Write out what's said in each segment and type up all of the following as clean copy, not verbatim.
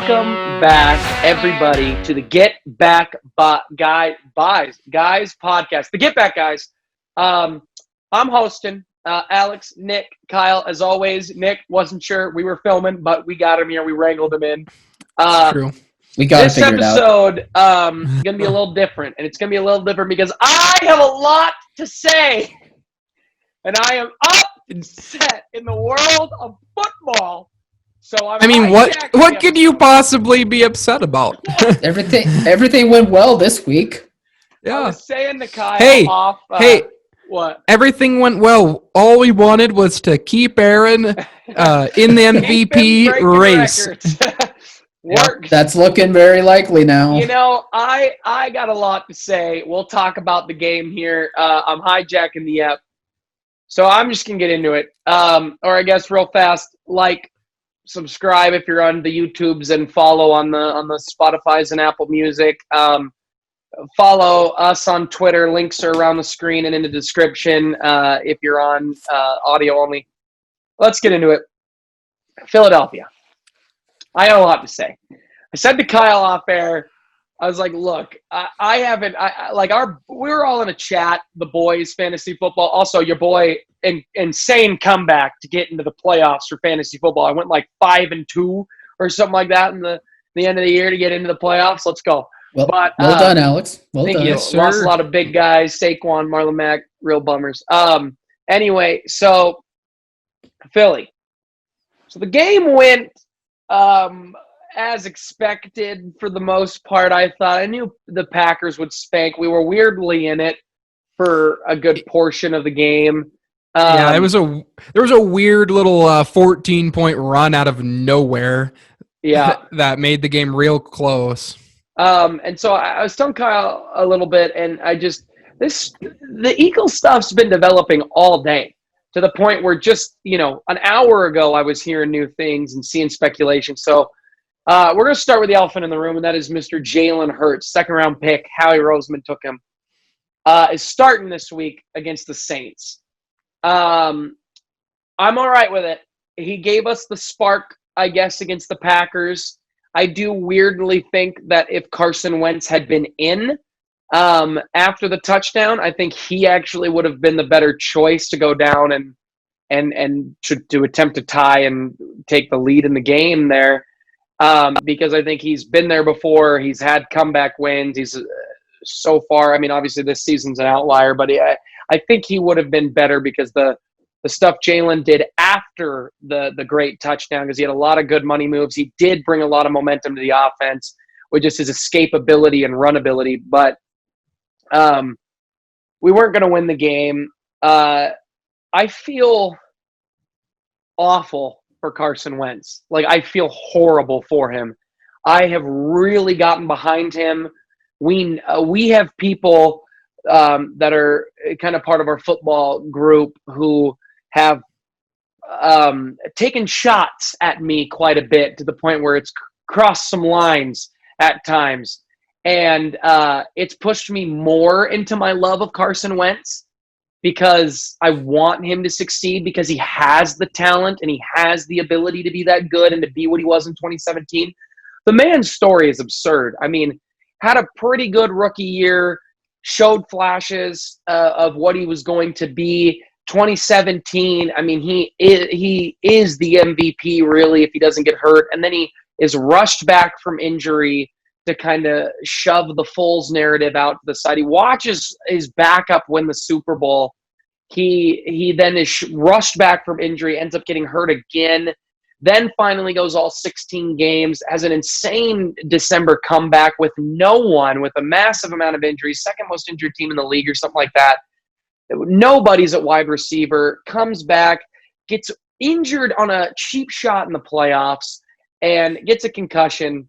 Welcome back, everybody, to the Get Back Guys podcast. The Get Back Guys. I'm hosting Alex, Nick, Kyle. As always, Nick wasn't sure we were filming, but we got him here. We wrangled him in. It's true. We got this episode is going to be a little different, and it's going to be a little different because I have a lot to say, and I am up and set in the world of football. So what could you possibly be upset about? Everything went well this week. Yeah. I was saying to Kyle what? Everything went well. All we wanted was to keep Aaron in the MVP race. Works. That's looking very likely now. You know, I got a lot to say. We'll talk about the game here. I'm hijacking the app. So I'm just going to get into it. Or I guess real fast, subscribe if you're on the YouTubes and follow on the Spotify's and Apple Music. Follow us on Twitter. Links are around the screen and in the description if you're on audio only. Let's get into it. Philadelphia. I have a lot to say. I said to Kyle off air, I was like, look, we were all in a chat, the boys, fantasy football. Also, your boy, insane comeback to get into the playoffs for fantasy football. I went 5-2 or something like that in the end of the year to get into the playoffs. Let's go. Well done, Alex. Well thank done. you. Yes, Lost a lot of big guys, Saquon, Marlon Mack, real bummers. Anyway, so Philly. So the game went as expected for the most part. I thought I knew the Packers would spank. We were weirdly in it for a good portion of the game. There was a weird little 14-point run out of nowhere. Yeah, that made the game real close. And so I was telling Kyle a little bit, and the Eagles stuff's been developing all day to the point where just an hour ago I was hearing new things and seeing speculation. So we're going to start with the elephant in the room, and that is Mr. Jalen Hurts, second-round pick. Howie Roseman took him. Is starting this week against the Saints. I'm all right with it. He gave us the spark, I guess, against the Packers. I do weirdly think that if Carson Wentz had been in after the touchdown, I think he actually would have been the better choice to go down and to attempt to tie and take the lead in the game there. Because I think he's been there before. He's had comeback wins. He's so far, obviously this season's an outlier, but I think he would have been better because the stuff Jalen did after the great touchdown, because he had a lot of good money moves. He did bring a lot of momentum to the offense with just his escapability and runability, but we weren't going to win the game. I feel awful for Carson Wentz. I feel horrible for him. I have really gotten behind him. We have people that are kind of part of our football group who have taken shots at me quite a bit to the point where it's crossed some lines at times. And it's pushed me more into my love of Carson Wentz because I want him to succeed because he has the talent and he has the ability to be that good and to be what he was in 2017. The man's story is absurd. Had a pretty good rookie year, showed flashes of what he was going to be. 2017, he is the MVP, really, if he doesn't get hurt. And then he is rushed back from injury to kind of shove the Foles narrative out to the side. He watches his backup win the Super Bowl. He then is rushed back from injury, ends up getting hurt again, then finally goes all 16 games, has an insane December comeback with no one, with a massive amount of injuries, second most injured team in the league or something like that. Nobody's at wide receiver, comes back, gets injured on a cheap shot in the playoffs, and gets a concussion,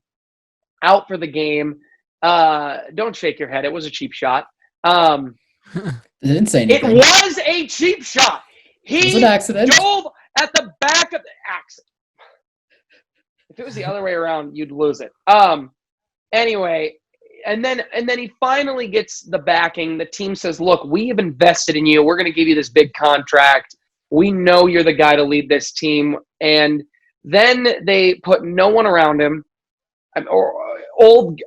out for the game. Don't shake your head. It was a cheap shot. It didn't say anything. It was a cheap shot. It was an accident. Dove at the back of the accident. If it was the other way around, you'd lose it. Anyway, and then he finally gets the backing. The team says, look, we have invested in you. We're going to give you this big contract. We know you're the guy to lead this team. And then they put no one around him. or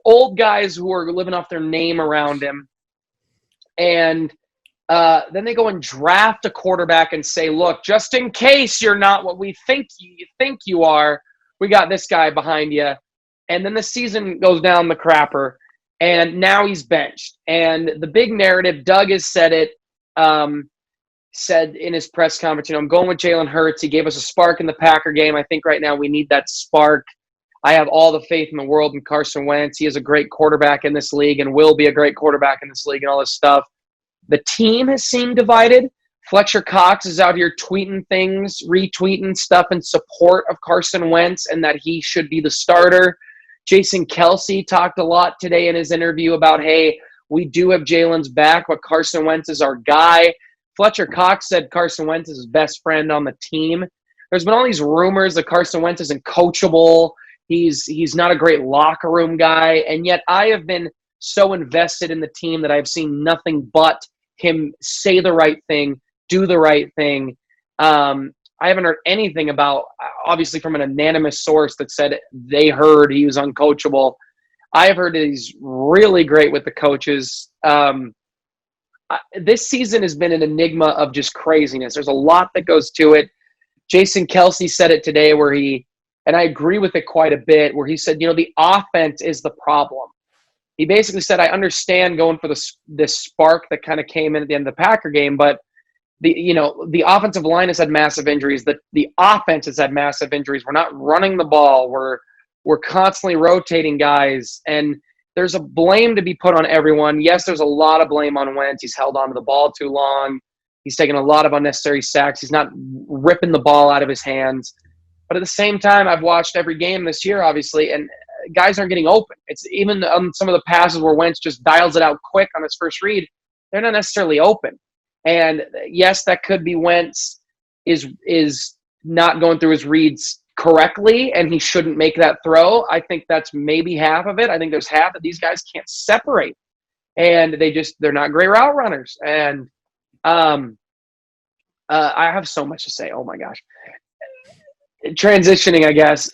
old guys who are living off their name around him. And then they go and draft a quarterback and say, look, just in case you're not what we think you are, we got this guy behind you. And then the season goes down the crapper, and now he's benched. And the big narrative, Doug has said it, said in his press conference, I'm going with Jalen Hurts. He gave us a spark in the Packer game. I think right now we need that spark. I have all the faith in the world in Carson Wentz. He is a great quarterback in this league and will be a great quarterback in this league and all this stuff. The team has seemed divided. Fletcher Cox is out here tweeting things, retweeting stuff in support of Carson Wentz and that he should be the starter. Jason Kelce talked a lot today in his interview about, hey, we do have Jalen's back, but Carson Wentz is our guy. Fletcher Cox said Carson Wentz is his best friend on the team. There's been all these rumors that Carson Wentz isn't coachable. He's not a great locker room guy, and yet I have been so invested in the team that I've seen nothing but him say the right thing, do the right thing. I haven't heard anything about, obviously from an anonymous source that said they heard he was uncoachable. I have heard that he's really great with the coaches. This season has been an enigma of just craziness. There's a lot that goes to it. Jason Kelce said it today and I agree with it quite a bit, where he said, the offense is the problem. He basically said, I understand going for this spark that kind of came in at the end of the Packer game, but the offensive line has had massive injuries. The offense has had massive injuries. We're not running the ball. We're constantly rotating guys, and there's a blame to be put on everyone. Yes, there's a lot of blame on Wentz. He's held on to the ball too long. He's taken a lot of unnecessary sacks. He's not ripping the ball out of his hands. But at the same time, I've watched every game this year, obviously, and guys aren't getting open. It's even some of the passes where Wentz just dials it out quick on his first read, they're not necessarily open. And yes, that could be Wentz is not going through his reads correctly, and he shouldn't make that throw. I think that's maybe half of it. I think there's half that these guys can't separate, and they're not great route runners. And I have so much to say. Oh my gosh. Transitioning, I guess.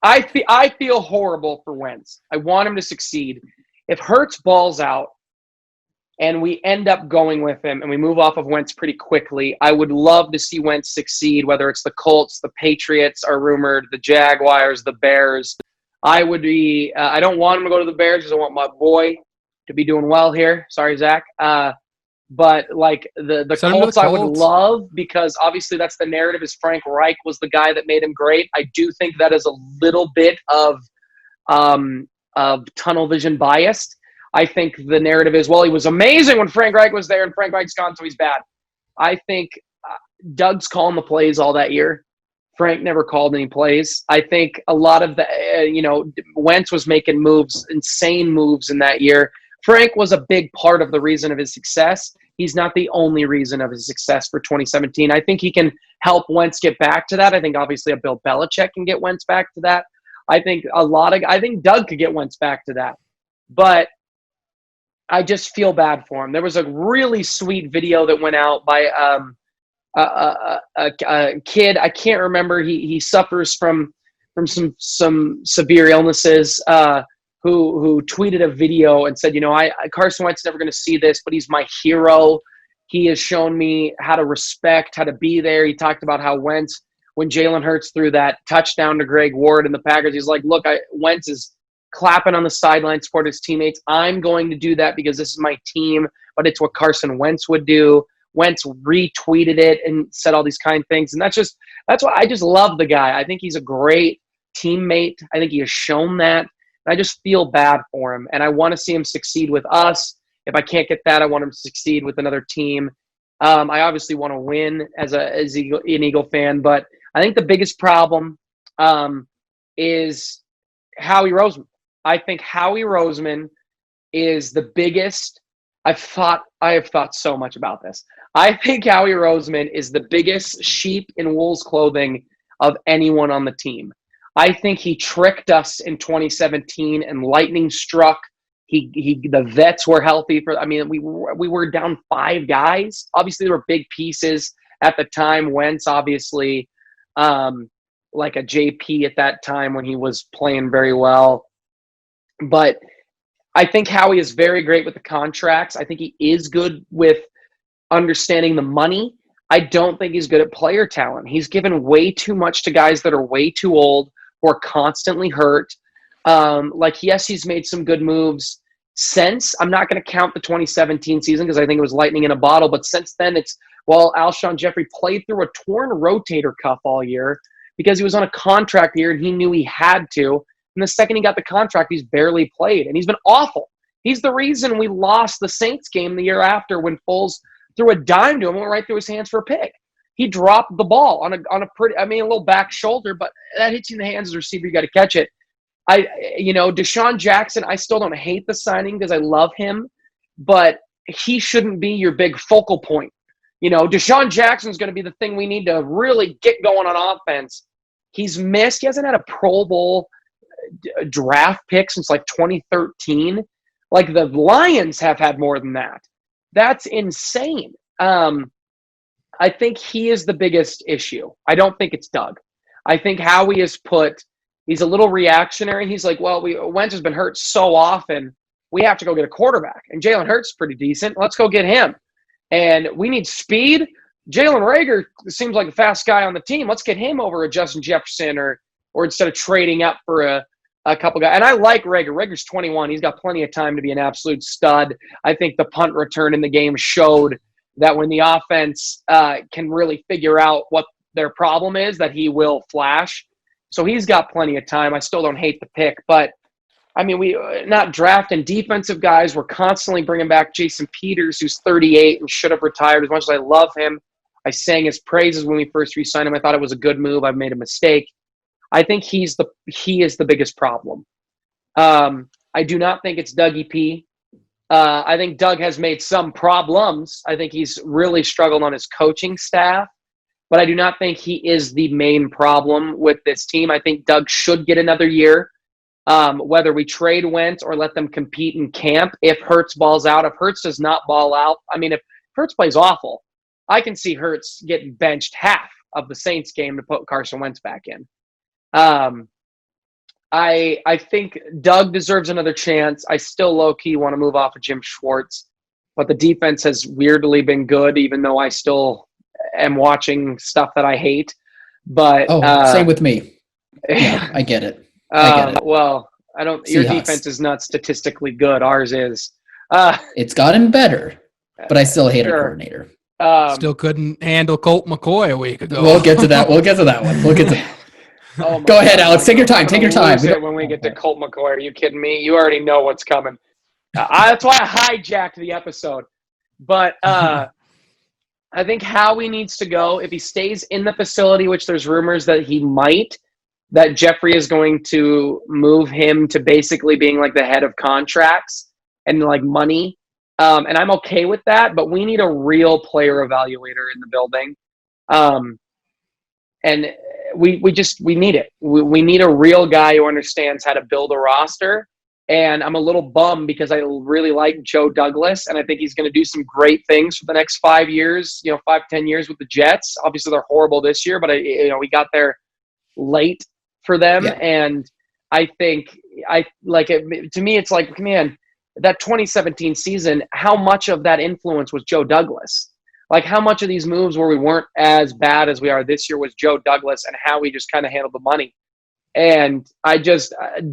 I feel horrible for Wentz. I want him to succeed. If Hurts balls out and we end up going with him and we move off of Wentz pretty quickly, I would love to see Wentz succeed, whether it's the Colts, the Patriots are rumored, the Jaguars, the Bears. I would be I don't want him to go to the Bears because I want my boy to be doing well here. Sorry, Zach. But like the Colts, I would love, because obviously that's the narrative, is Frank Reich was the guy that made him great. I do think that is a little bit of tunnel vision biased. I think the narrative is, well, he was amazing when Frank Reich was there and Frank Reich's gone, so he's bad. I think Doug's calling the plays all that year. Frank never called any plays. I think a lot of Wentz was making moves, insane moves in that year. Frank was a big part of the reason of his success. He's not the only reason of his success for 2017. I think he can help Wentz get back to that. I think obviously a Bill Belichick can get Wentz back to that. I think Doug could get Wentz back to that. But I just feel bad for him. There was a really sweet video that went out by a kid. I can't remember. He suffers from some severe illnesses. Who tweeted a video and said, Carson Wentz is never going to see this, but he's my hero. He has shown me how to respect, how to be there. He talked about how Wentz, when Jalen Hurts threw that touchdown to Greg Ward and the Packers, he's like, look, Wentz is clapping on the sideline, support his teammates. I'm going to do that because this is my team, but it's what Carson Wentz would do. Wentz retweeted it and said all these kind things. And that's why I just love the guy. I think he's a great teammate. I think he has shown that. I just feel bad for him, and I want to see him succeed with us. If I can't get that, I want him to succeed with another team. I obviously want to win as an Eagle fan, but I think the biggest problem is Howie Roseman. I think Howie Roseman is the biggest. I have thought so much about this. I think Howie Roseman is the biggest sheep in wolves clothing of anyone on the team. I think he tricked us in 2017 and lightning struck. The vets were healthy we were down 5 guys. Obviously there were big pieces at the time. Wentz, obviously, like a JP at that time when he was playing very well. But I think Howie is very great with the contracts. I think he is good with understanding the money. I don't think he's good at player talent. He's given way too much to guys that are way too old or constantly hurt. Yes, he's made some good moves since. I'm not going to count the 2017 season because I think it was lightning in a bottle. But since then, Alshon Jeffrey played through a torn rotator cuff all year because he was on a contract year and he knew he had to. And the second he got the contract, he's barely played. And he's been awful. He's the reason we lost the Saints game the year after when Foles threw a dime to him and went right through his hands for a pick. He dropped the ball on a little back shoulder, but that hits you in the hands as a receiver. You got to catch it. Deshaun Jackson, I still don't hate the signing because I love him, but he shouldn't be your big focal point. Deshaun Jackson's going to be the thing we need to really get going on offense. He hasn't had a Pro Bowl draft pick since like 2013. Like the Lions have had more than that. That's insane. I think he is the biggest issue. I don't think it's Doug. I think Howie he's a little reactionary. He's like, well, Wentz has been hurt so often, we have to go get a quarterback. And Jalen Hurts is pretty decent. Let's go get him. And we need speed. Jalen Reagor seems like the fast guy on the team. Let's get him over a Justin Jefferson or instead of trading up for a couple guys. And I like Reagor. Rager's 21. He's got plenty of time to be an absolute stud. I think the punt return in the game showed that when the offense can really figure out what their problem is, that he will flash. So he's got plenty of time. I still don't hate the pick. But, I mean, we not drafting defensive guys. We're constantly bringing back Jason Peters, who's 38 and should have retired. As much as I love him, I sang his praises when we first re-signed him. I thought it was a good move. I've made a mistake. I think he is the biggest problem. I do not think it's Dougie P. I think Doug has made some problems. I think he's really struggled on his coaching staff, but I do not think he is the main problem with this team. I think Doug should get another year, whether we trade Wentz or let them compete in camp. If Hurts balls out, if Hurts does not ball out, I mean, if Hurts plays awful, I can see Hurts getting benched half of the Saints game to put Carson Wentz back in. I think Doug deserves another chance. I still low-key want to move off of Jim Schwartz, but the defense has weirdly been good, even though I still am watching stuff that I hate. But same with me. Yeah, I get it. Well, I don't. Seahawks. Your defense is not statistically good. Ours is. It's gotten better, but I still hate our coordinator. Still couldn't handle Colt McCoy a week ago. We'll get to that. We'll get to that one. Go ahead, Alex. Take your time. When we get to Colt McCoy, are you kidding me? You already know what's coming. That's why I hijacked the episode. But I think Howie needs to go. If he stays in the facility, which there's rumors that he might, that Jeffrey is going to move him to basically being like the head of contracts and like money. And I'm okay with that, but we need a real player evaluator in the building. And we need it. We need a real guy who understands how to build a roster. And I'm a little bummed because I really like Joe Douglas, and I think he's going to do some great things for the next 5 years, 5-10 years with the Jets. Obviously, they're horrible this year, but we got there late for them. Yeah. And I think to me, it's like, man, that 2017 season, how much of that influence was Joe Douglas? Like, how much of these moves where we weren't as bad as we are this year was Joe Douglas and how we just kind of handled the money? And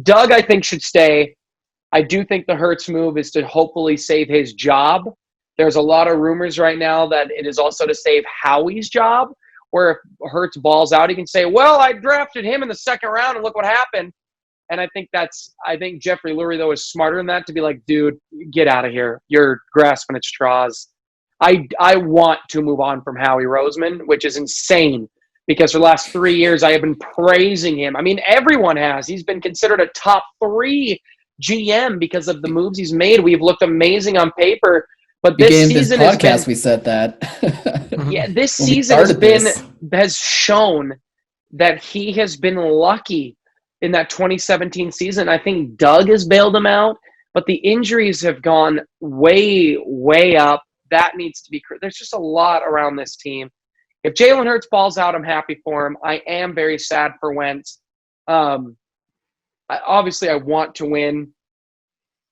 Doug, I think, should stay. I do think the Hurts move is to hopefully save his job. There's a lot of rumors right now that it is also to save Howie's job, where if Hurts balls out, he can say, well, I drafted him in the second round and look what happened. And I think Jeffrey Lurie, though, is smarter than that to be like, dude, get out of here. You're grasping at straws. I want to move on from Howie Roseman, which is insane because for the last 3 years I have been praising him. I mean, everyone has. He's been considered a top 3 GM because of the moves he's made. We've looked amazing on paper, but this season this podcast we said that. Yeah, this season has shown that he has been lucky in that 2017 season. I think Doug has bailed him out, but the injuries have gone way, way up. That needs to be – there's just a lot around this team. If Jalen Hurts balls out, I'm happy for him. I am very sad for Wentz. Obviously, I want to win.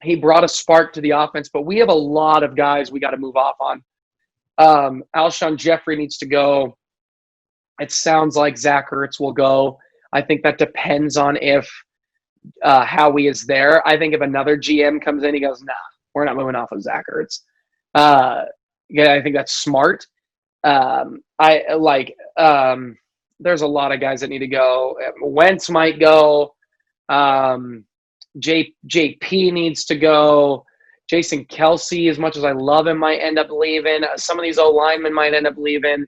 He brought a spark to the offense, but we have a lot of guys we got to move off on. Alshon Jeffrey needs to go. It sounds like Zach Ertz will go. I think that depends on if Howie is there. I think if another GM comes in, he goes, nah, we're not moving off of Zach Ertz. Yeah, I think that's smart. There's a lot of guys that need to go. Wentz might go. JP needs to go. Jason Kelsey, as much as I love him, might end up leaving. Some of these O-linemen might end up leaving.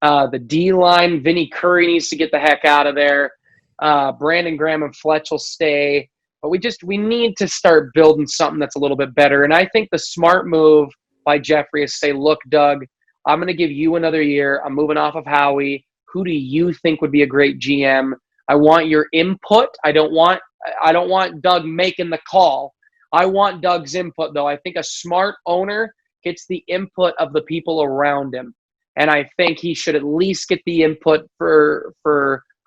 The D-line, Vinny Curry needs to get the heck out of there. Brandon Graham and Fletch will stay. But we need to start building something that's a little bit better. And I think the smart move by Jeffrey is say, look, Doug, I'm going to give you another year. I'm moving off of Howie. Who do you think would be a great GM? I want your input. I don't want Doug making the call. I want Doug's input, though. I think a smart owner gets the input of the people around him. And I think he should at least get the input for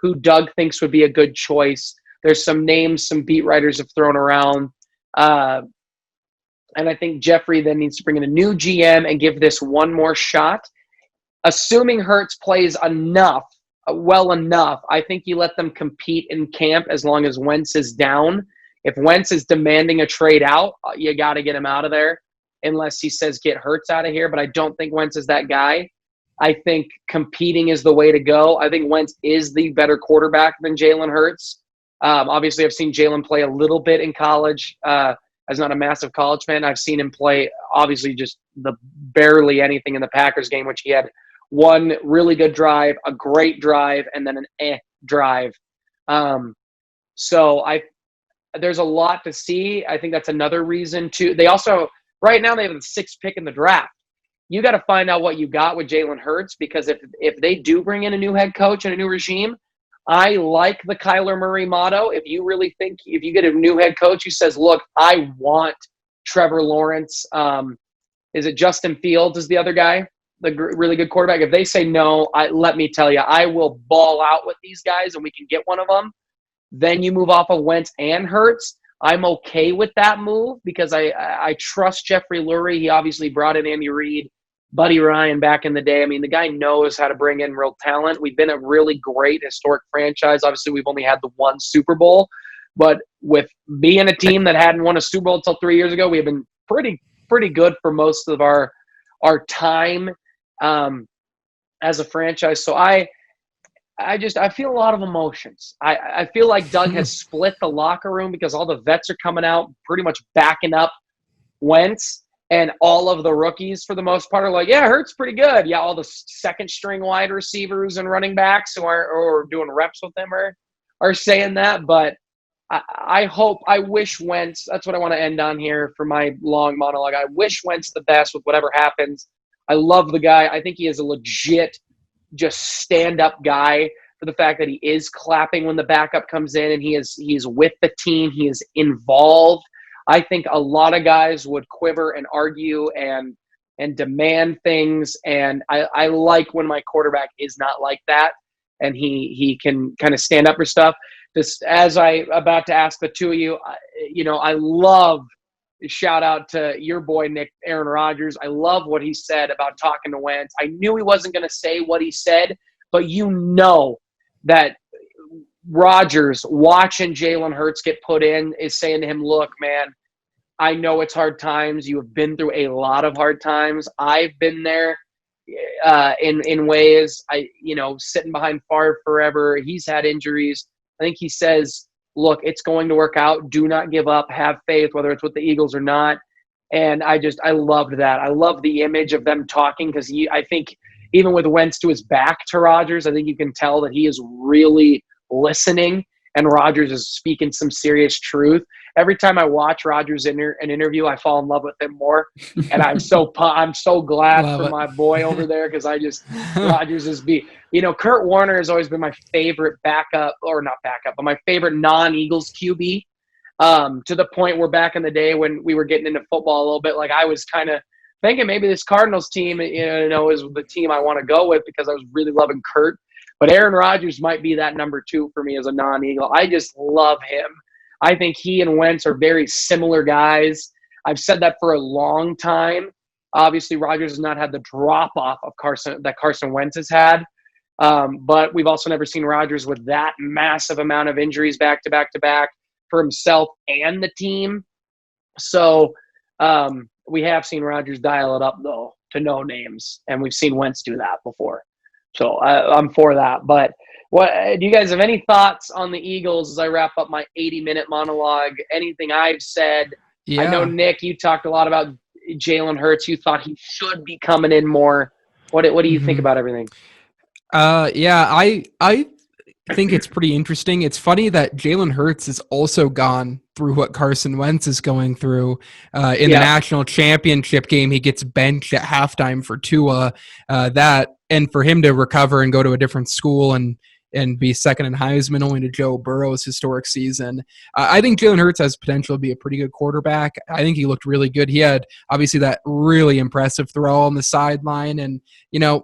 who Doug thinks would be a good choice. There's some names some beat writers have thrown around. And I think Jeffrey then needs to bring in a new GM and give this one more shot. Assuming Hurts plays well enough, I think you let them compete in camp as long as Wentz is down. If Wentz is demanding a trade out, you got to get him out of there unless he says get Hurts out of here. But I don't think Wentz is that guy. I think competing is the way to go. I think Wentz is the better quarterback than Jalen Hurts. Obviously, I've seen Jalen play a little bit in college. As not a massive college fan, I've seen him play obviously just barely anything in the Packers game, which he had one really good drive, a great drive, and then an drive. So there's a lot to see. I think that's another reason too. They also right now they have the 6th pick in the draft. You got to find out what you got with Jalen Hurts, because if they do bring in a new head coach and a new regime, I like the Kyler Murray motto. If you really think if you get a new head coach who says, look, I want Trevor Lawrence, is it Justin Fields is the other guy, the really good quarterback? If they say no, let me tell you, I will ball out with these guys and we can get one of them. Then you move off of Wentz and Hurts. I'm okay with that move because I trust Jeffrey Lurie. He obviously brought in Andy Reid, Buddy Ryan back in the day. I mean, the guy knows how to bring in real talent. We've been a really great historic franchise. Obviously, we've only had the one Super Bowl. But with being a team that hadn't won a Super Bowl until 3 years ago, we have been pretty good for most of our time as a franchise. So I feel a lot of emotions. I feel like Doug has split the locker room because all the vets are coming out pretty much backing up Wentz, and all of the rookies for the most part are like, yeah, Hurts pretty good. Yeah, all the second string wide receivers and running backs who are doing reps with them are saying that. But I wish Wentz, that's what I want to end on here for my long monologue. I wish Wentz the best with whatever happens. I love the guy. I think he is a legit just stand-up guy for the fact that he is clapping when the backup comes in and he's with the team. He is involved. I think a lot of guys would quiver and argue and demand things, and I like when my quarterback is not like that and he can kind of stand up for stuff. Just as I about to ask the two of you, I love shout out to your boy, Nick, Aaron Rodgers. I love what he said about talking to Wentz. I knew he wasn't going to say what he said, but that Rodgers, watching Jalen Hurts get put in, is saying to him, look, man, I know it's hard times. You have been through a lot of hard times. I've been there in ways. Sitting behind Favre forever. He's had injuries. I think he says, look, it's going to work out. Do not give up. Have faith, whether it's with the Eagles or not. And I loved that. I love the image of them talking because I think even with Wentz to his back to Rodgers, I think you can tell that he is really listening and Rodgers is speaking some serious truth. Every time I watch Rodgers in an interview, I fall in love with him more. And I'm so glad for my boy over there because Rodgers is Kurt Warner has always been my favorite backup, or not backup, but my favorite non-Eagles QB. To the point where back in the day when we were getting into football a little bit, like I was kind of thinking maybe this Cardinals team, is the team I want to go with because I was really loving Kurt. But Aaron Rodgers might be that number 2 for me as a non-Eagle. I just love him. I think he and Wentz are very similar guys. I've said that for a long time. Obviously, Rodgers has not had the drop-off of Carson Wentz has had. But we've also never seen Rodgers with that massive amount of injuries back to back to back for himself and the team. So we have seen Rodgers dial it up, though, to no names. And we've seen Wentz do that before. So I'm for that. But what do you guys have any thoughts on the Eagles as I wrap up my 80-minute monologue? Anything I've said? Yeah. I know, Nick, you talked a lot about Jalen Hurts. You thought he should be coming in more. What do you think about everything? Yeah, I think it's pretty interesting. It's funny that Jalen Hurts is also gone through what Carson Wentz is going through. In the national championship game, he gets benched at halftime for Tua. And for him to recover and go to a different school and be second in Heisman only to Joe Burrow's historic season. I think Jalen Hurts has potential to be a pretty good quarterback. I think he looked really good. He had obviously that really impressive throw on the sideline, and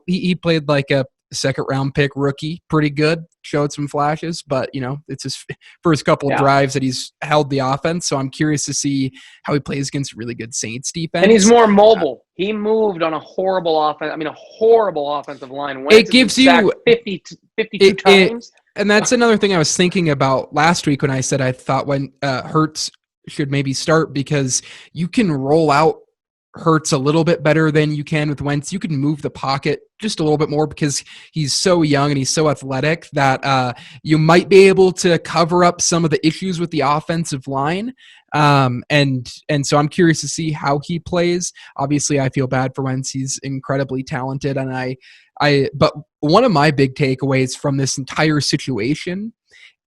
he played like a second-round pick rookie, pretty good, showed some flashes, but, it's his first couple of drives that he's held the offense, so I'm curious to see how he plays against really good Saints defense. And he's more mobile. He moved on a horrible offensive line. Wentz it gives you 52 times. And that's another thing I was thinking about last week when I said I thought when Hurts should maybe start, because you can roll out Hurts a little bit better than you can with Wentz. You can move the pocket just a little bit more because he's so young and he's so athletic that you might be able to cover up some of the issues with the offensive line. And so I'm curious to see how he plays. Obviously, I feel bad for Wentz. He's incredibly talented, and but one of my big takeaways from this entire situation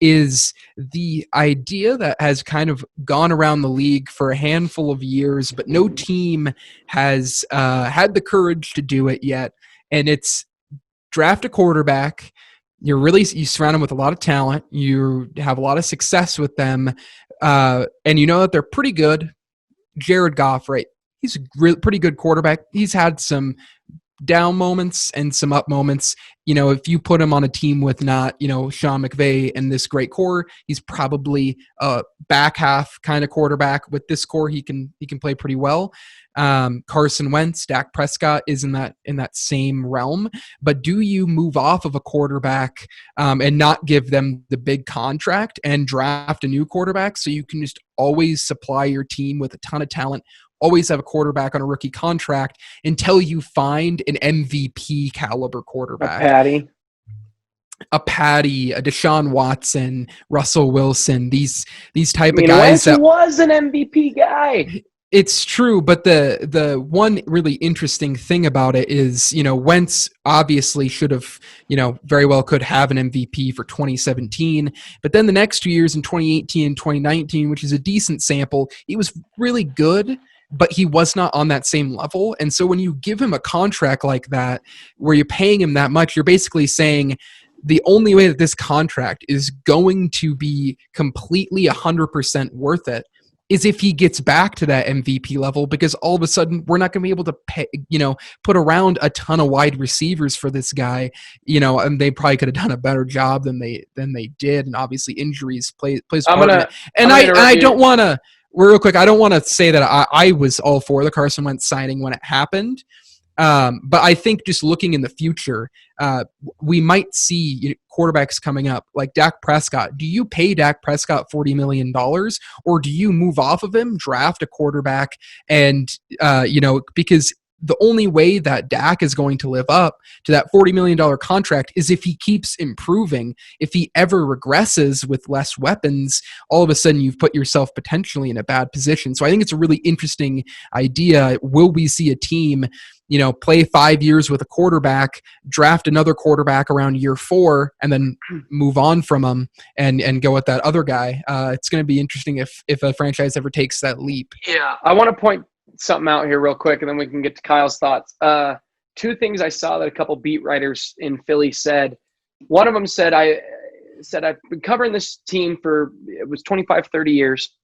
is the idea that has kind of gone around the league for a handful of years, but no team has had the courage to do it yet. And it's draft a quarterback. You surround them with a lot of talent. You have a lot of success with them. And you know that they're pretty good. Jared Goff, right? He's a pretty good quarterback. He's had some down moments and some up moments. If you put him on a team with not, Sean McVay and this great core, he's probably a back half kind of quarterback. With this core, he can play pretty well. Carson Wentz, Dak Prescott is in that same realm. But do you move off of a quarterback and not give them the big contract and draft a new quarterback so you can just always supply your team with a ton of talent? Always have a quarterback on a rookie contract until you find an MVP caliber quarterback. A Patty, a Deshaun Watson, Russell Wilson, these type of guys. Wentz was an MVP guy. It's true, but the one really interesting thing about it is, Wentz obviously should have, very well could have an MVP for 2017, but then the next 2 years in 2018 and 2019, which is a decent sample, he was really good, but he was not on that same level. And so when you give him a contract like that, where you're paying him that much, you're basically saying the only way that this contract is going to be completely 100% worth it is if he gets back to that MVP level, because all of a sudden we're not going to be able to pay, put around a ton of wide receivers for this guy, and they probably could have done a better job than they did. And obviously injuries plays part in it. And I don't want to, real quick, I don't want to say that I was all for the Carson Wentz signing when it happened. But I think just looking in the future, we might see quarterbacks coming up like Dak Prescott. Do you pay Dak Prescott $40 million, or do you move off of him, draft a quarterback, and because the only way that Dak is going to live up to that $40 million contract is if he keeps improving. If he ever regresses with less weapons, all of a sudden you've put yourself potentially in a bad position. So I think it's a really interesting idea. Will we see a team, play 5 years with a quarterback, draft another quarterback around year 4, and then move on from him and go with that other guy? It's going to be interesting if a franchise ever takes that leap. Yeah, I want to point something out here real quick, and then we can get to Kyle's thoughts. 2 things I saw that a couple beat writers in Philly said. One of them said, I've been covering this team for, it was 25, 30 years,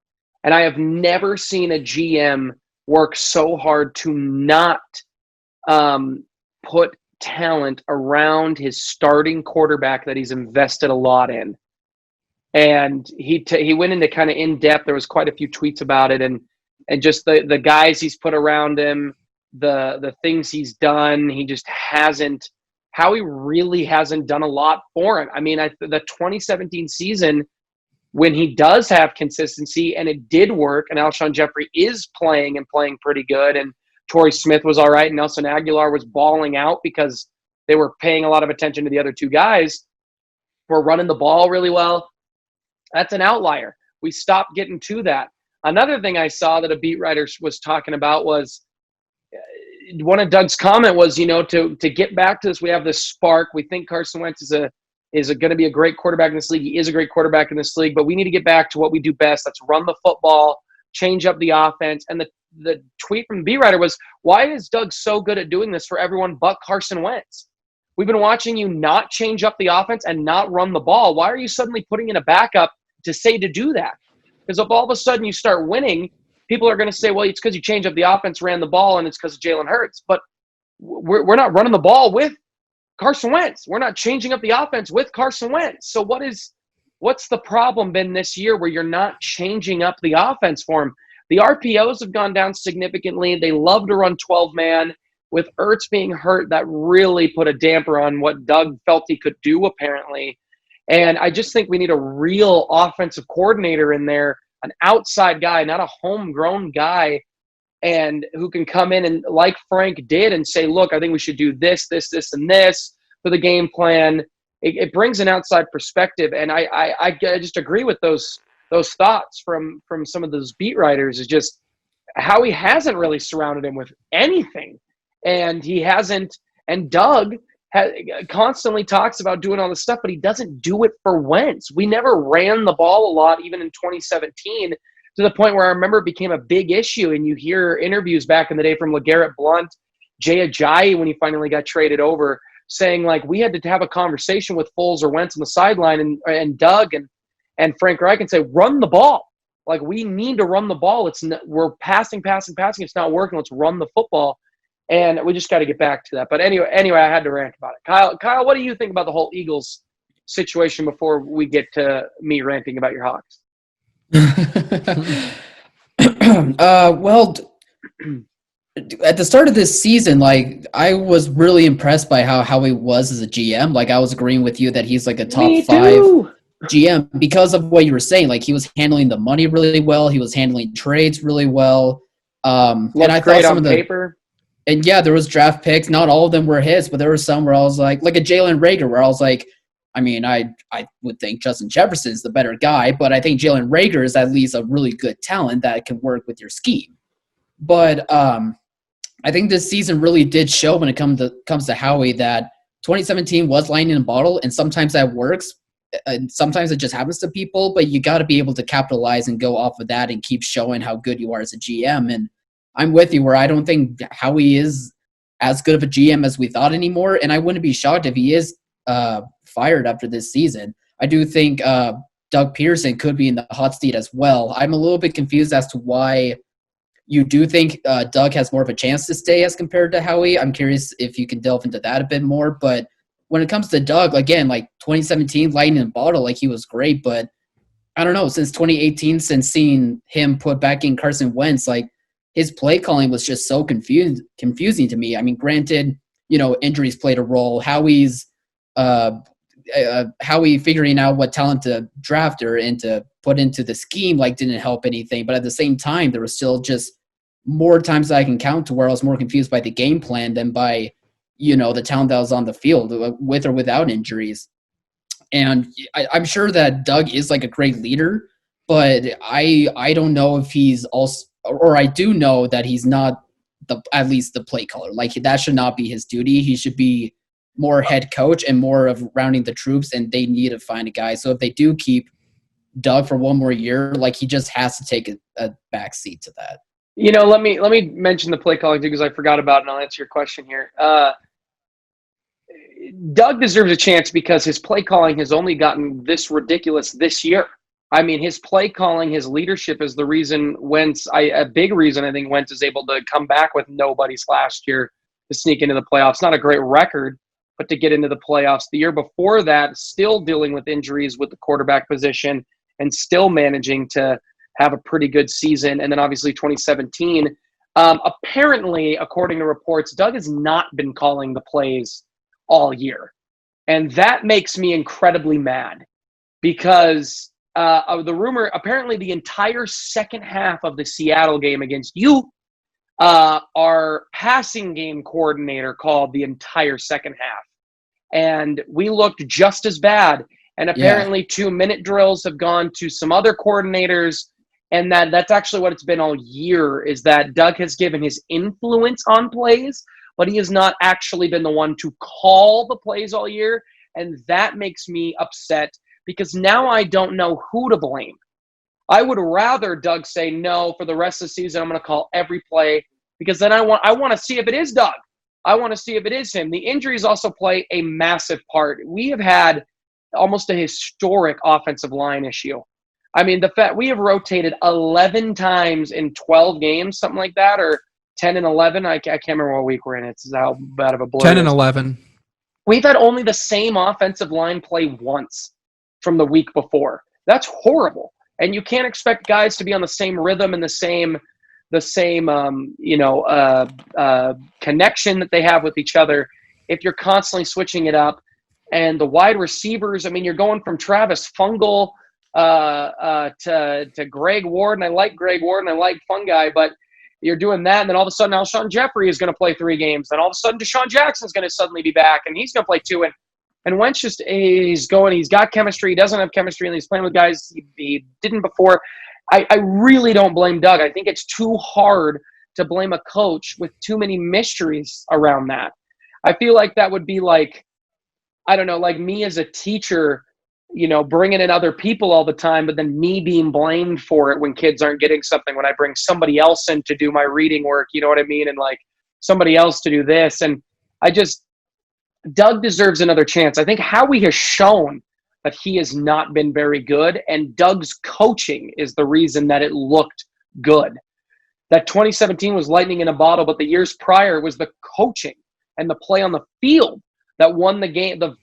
and I have never seen a GM work so hard to not put talent around his starting quarterback that he's invested a lot in. And he went into kind of in depth. There was quite a few tweets about it, and just the guys he's put around him, the things he's done. He just hasn't. Howie really hasn't done a lot for him. I mean, the 2017 season, when he does have consistency and it did work, and Alshon Jeffrey is playing pretty good, and Torrey Smith was all right, and Nelson Aguilar was balling out because they were paying a lot of attention to the other two guys. We're running the ball really well. That's an outlier. We stopped getting to that. Another thing I saw that a beat writer was talking about was one of Doug's comment was, to get back to this, we have this spark. We think Carson Wentz is going to be a great quarterback in this league. He is a great quarterback in this league, but we need to get back to what we do best. That's run the football, change up the offense. And the tweet from the beat writer was, why is Doug so good at doing this for everyone but Carson Wentz? We've been watching you not change up the offense and not run the ball. Why are you suddenly putting in a backup to say to do that? Because if all of a sudden you start winning, people are going to say, well, it's because you change up the offense, ran the ball, and it's because of Jalen Hurts. But we're not running the ball with Carson Wentz. We're not changing up the offense with Carson Wentz. So what's the problem been this year where you're not changing up the offense for him? The RPOs have gone down significantly. They love to run 12-man. With Ertz being hurt, that really put a damper on what Doug felt he could do, apparently. And I just think we need a real offensive coordinator in there, an outside guy, not a homegrown guy, and who can come in and, like Frank did, and say, look, I think we should do this, this, this, and this for the game plan. It brings an outside perspective, and I just agree with those thoughts from some of those beat writers. Is just how he hasn't really surrounded him with anything, and he hasn't. And Doug constantly talks about doing all this stuff, but he doesn't do it for Wentz. We never ran the ball a lot, even in 2017, to the point where I remember it became a big issue. And you hear interviews back in the day from LeGarrette Blount, Jay Ajayi, when he finally got traded over, saying, like, we had to have a conversation with Foles or Wentz on the sideline, and Doug and Frank Reich, and say, run the ball. Like, we need to run the ball. We're passing. It's not working. Let's run the football. And we just got to get back to that. But anyway, I had to rant about it. Kyle, what do you think about the whole Eagles situation before we get to me ranting about your Hawks? Well, at the start of this season, like, I was really impressed by how he was as a GM. Like, I was agreeing with you that he's like a top 5 GM because of what you were saying. Like, he was handling the money really well. He was handling trades really well. And I thought some of the paper. And yeah, there was draft picks. Not all of them were his, but there were some where I was like a Jalen Reagor, where I was like, I mean, I would think Justin Jefferson's the better guy, but I think Jalen Reagor is at least a really good talent that can work with your scheme. But I think this season really did show when it comes to Howie that 2017 was lightning in a bottle, and sometimes that works, and sometimes it just happens to people. But you got to be able to capitalize and go off of that and keep showing how good you are as a GM. And I'm with you where I don't think Howie is as good of a GM as we thought anymore, and I wouldn't be shocked if he is fired after this season. I do think Doug Peterson could be in the hot seat as well. I'm a little bit confused as to why you do think Doug has more of a chance to stay as compared to Howie. I'm curious if you can delve into that a bit more. But when it comes to Doug, again, like 2017, lightning in a bottle, like he was great. But I don't know, since 2018, since seeing him put back in Carson Wentz, like his play calling was just so confusing to me. I mean, granted, injuries played a role. Howie figuring out what talent to draft her and to put into the scheme didn't help anything. But at the same time, there was still just more times that I can count to where I was more confused by the game plan than by, the talent that was on the field with or without injuries. And I'm sure that Doug is like a great leader, but I don't know if he's also, or I do know that he's not at least the play caller. Like, that should not be his duty. He should be more head coach and more of rounding the troops, and they need to find a guy. So if they do keep Doug for one more year, like, he just has to take a back seat to that. Let me mention the play calling too, because I forgot about it, and I'll answer your question here. Doug deserves a chance because his play calling has only gotten this ridiculous this year. I mean, his play calling, his leadership is the reason a big reason I think Wentz is able to come back with nobodies last year to sneak into the playoffs. Not a great record, but to get into the playoffs. The year before that, still dealing with injuries with the quarterback position and still managing to have a pretty good season. And then obviously 2017. Apparently, according to reports, Doug has not been calling the plays all year. And that makes me incredibly mad because of the rumor, apparently the entire second half of the Seattle game against you, our passing game coordinator called the entire second half. And we looked just as bad. And apparently 2-minute drills have gone to some other coordinators. And that's actually what it's been all year, is that Doug has given his influence on plays, but he has not actually been the one to call the plays all year. And that makes me upset because now I don't know who to blame. I would rather Doug say, no, for the rest of the season, I'm going to call every play, because then I want to see if it is Doug. I want to see if it is him. The injuries also play a massive part. We have had almost a historic offensive line issue. I mean, the fact we have rotated 11 times in 12 games, something like that, or 10 and 11. I can't remember what week we're in. It's how bad of a blur. 10 and 11. We've had only the same offensive line play once from the week before. That's horrible. And you can't expect guys to be on the same rhythm and the same connection that they have with each other if you're constantly switching it up. And the wide receivers, I mean, you're going from Travis Fungal to Greg Ward, and I like Greg Ward and I like Fungi, but you're doing that, and then all of a sudden Alshon Jeffrey is going to play 3 games. Then all of a sudden Deshaun Jackson is going to suddenly be back, and he's going to play 2. And Wentz he's got chemistry. He doesn't have chemistry, and he's playing with guys he didn't before. I really don't blame Doug. I think it's too hard to blame a coach with too many mysteries around that. I feel like that would be like, I don't know, like me as a teacher, bringing in other people all the time, but then me being blamed for it when kids aren't getting something, when I bring somebody else in to do my reading work, you know what I mean? And like somebody else to do this. And Doug deserves another chance. I think Howie has shown that he has not been very good, and Doug's coaching is the reason that it looked good. That 2017 was lightning in a bottle, but the years prior was the coaching and the play on the field that won the game, the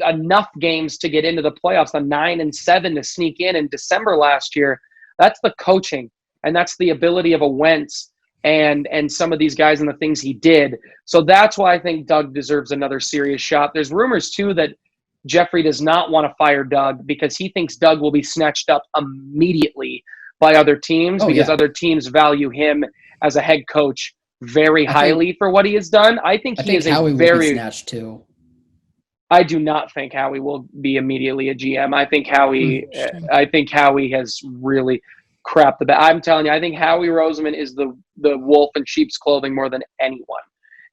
enough games to get into the playoffs, the 9-7 to sneak in December last year. That's the coaching, and that's the ability of a Wentz and some of these guys and the things he did. So that's why I think Doug deserves another serious shot. There's rumors too that Jeffrey does not want to fire Doug because he thinks Doug will be snatched up immediately by other teams because other teams value him as a head coach very highly for what he has done. I think Howie will be snatched too. I do not think Howie will be immediately a GM. I think Howie has really crapped the bed. I'm telling you, I think Howie Roseman is the wolf in sheep's clothing more than anyone.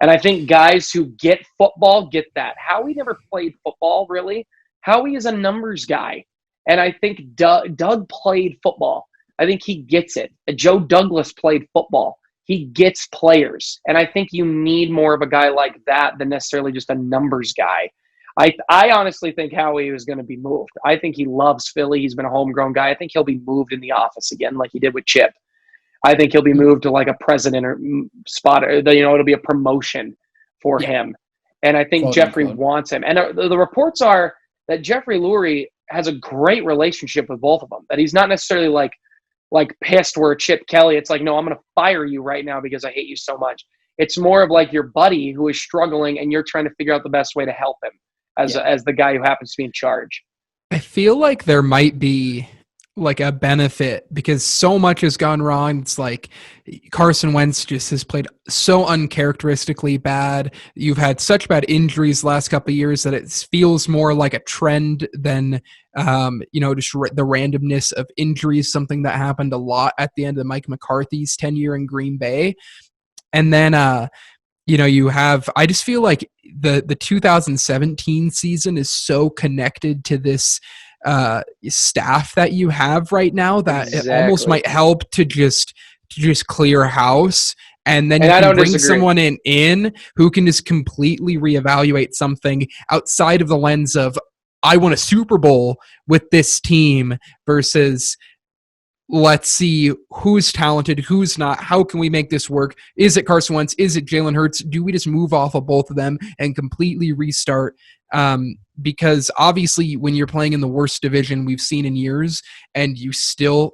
And I think guys who get football get that. Howie never played football, really. Howie is a numbers guy. And I think Doug played football. I think he gets it. Joe Douglas played football. He gets players. And I think you need more of a guy like that than necessarily just a numbers guy. I honestly think Howie is going to be moved. I think he loves Philly. He's been a homegrown guy. I think he'll be moved in the office again like he did with Chip. I think he'll be moved to like a president or spot. It'll be a promotion for him. And I think Jeffrey wants him. And the reports are that Jeffrey Lurie has a great relationship with both of them, that he's not necessarily like pissed where Chip Kelly, it's like, no, I'm going to fire you right now because I hate you so much. It's more of like your buddy who is struggling and you're trying to figure out the best way to help him as the guy who happens to be in charge. I feel like there might be like a benefit because so much has gone wrong. It's like Carson Wentz just has played so uncharacteristically bad. You've had such bad injuries the last couple of years that it feels more like a trend than, just the randomness of injuries, something that happened a lot at the end of Mike McCarthy's tenure in Green Bay. And then, you have, I just feel like the 2017 season is so connected to this staff that you have right now that it almost might help to just clear house. And then you can bring someone in who can just completely reevaluate something outside of the lens of, I won a Super Bowl with this team versus let's see who's talented, who's not. How can we make this work? Is it Carson Wentz? Is it Jalen Hurts? Do we just move off of both of them and completely restart? Because obviously when you're playing in the worst division we've seen in years and you still,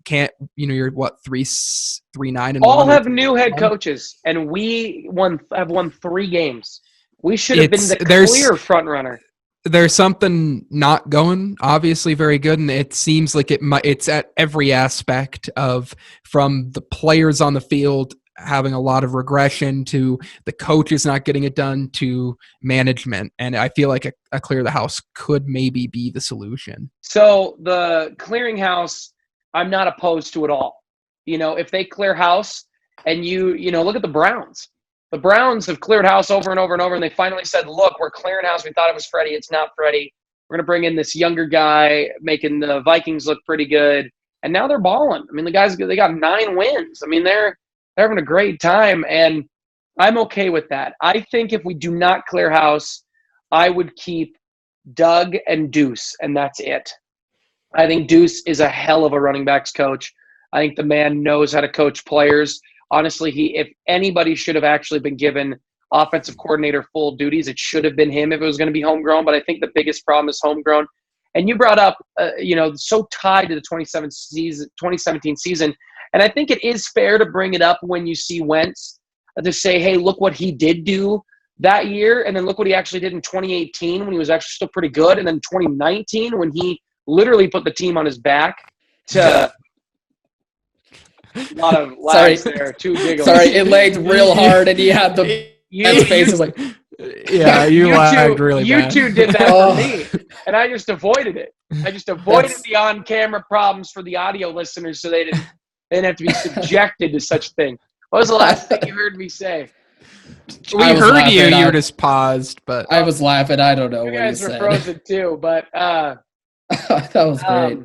can't, you're what, 3-9 and all have new head coaches, and we have won 3 games. We should have been the clear front runner. There's something not going obviously very good, and it seems like it's at every aspect of, from the players on the field having a lot of regression to the coaches not getting it done to management, and I feel like a clear the house could maybe be the solution. So the clearinghouse, I'm not opposed to it all. If they clear house, and you look at the Browns. The Browns have cleared house over and over and over, and they finally said, look, we're clearing house. We thought it was Freddie. It's not Freddie. We're going to bring in this younger guy, making the Vikings look pretty good. And now they're balling. I mean, the guys, they got 9 wins. I mean, they're having a great time, and I'm okay with that. I think if we do not clear house, I would keep Doug and Deuce, and that's it. I think Deuce is a hell of a running backs coach. I think the man knows how to coach players. Honestly, if anybody should have actually been given offensive coordinator full duties, it should have been him if it was going to be homegrown. But I think the biggest problem is homegrown. And you brought up, so tied to the 2017 season. And I think it is fair to bring it up when you see Wentz to say, hey, look what he did do that year. And then look what he actually did in 2018 when he was actually still pretty good. And then 2019 when he literally put the team on his back to – a lot of laughs there, 2 giggles. Sorry, it lagged real hard, and you had the face was like, yeah, you lagged really bad. You 2 did that for me, and I just avoided it. I just avoided the on-camera problems for the audio listeners, so they didn't have to be subjected to such a thing. What was the last thing you heard me say? We heard you. You were just paused, but I was laughing. I don't know you what guys you were said. frozen too, but that was great.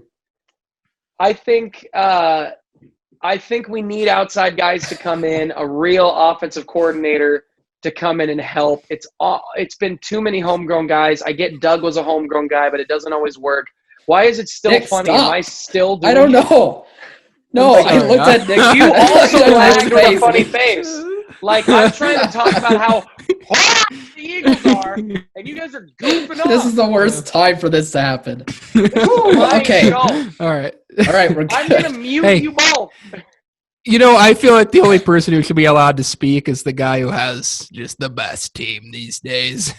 I think we need outside guys to come in, a real offensive coordinator to come in and help. It's been too many homegrown guys. I get Doug was a homegrown guy, but it doesn't always work. Why is it still Nick, funny? stop. Am I still doing I don't it? know. No, I looked at Nick. You also laughed with a face. funny face. Like, I'm trying to talk about how horrible the Eagles are, and you guys are goofing off. This is the worst time for this to happen. Okay. all right. We're good. I'm going to mute you both. I feel like the only person who should be allowed to speak is the guy who has just the best team these days.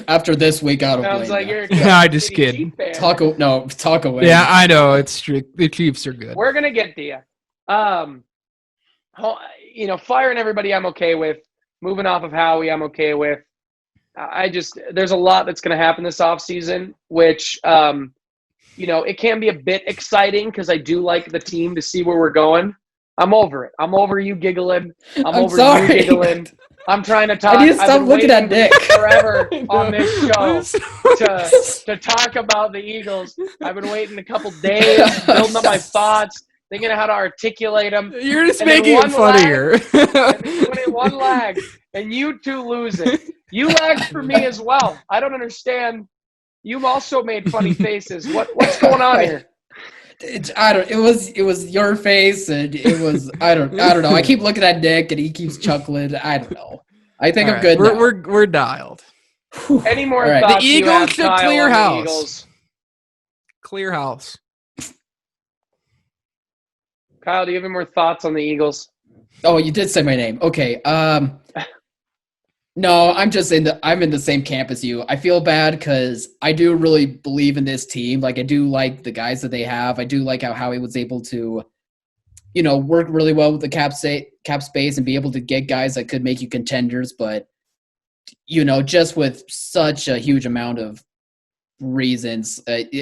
After this week, I don't Sounds like blame you're you. a I just kidding. Talk away. Yeah, I know. It's true. The Chiefs are good. We're going to get to you. Firing everybody I'm okay with. Moving off of Howie I'm okay with. There's a lot that's going to happen this offseason, which, it can be a bit exciting because I do like the team to see where we're going. I'm over it. I'm over you giggling. I'm over sorry. you giggling. I'm trying to talk. I need to stop looking at Nick. Forever on this show to talk about the Eagles. I've been waiting a couple days, building up my thoughts, thinking of how to articulate them. You're just making it funnier. One lag, and you 2 lose it. You lagged for me as well. I don't understand. You've also made funny faces. What's going on here? It was your face, and it was I don't know. I keep looking at Nick, and he keeps chuckling. I don't know. I think I'm good now. We're dialed. Any more All right. thoughts? The Eagles should clear house. Eagles? Clear house. Kyle, do you have any more thoughts on the Eagles? Oh, you did say my name. Okay. No, I'm in the same camp as you. I feel bad because I do really believe in this team. Like, I do like the guys that they have. I do like how Howie was able to, work really well with the cap space and be able to get guys that could make you contenders. But, just with such a huge amount of reasons,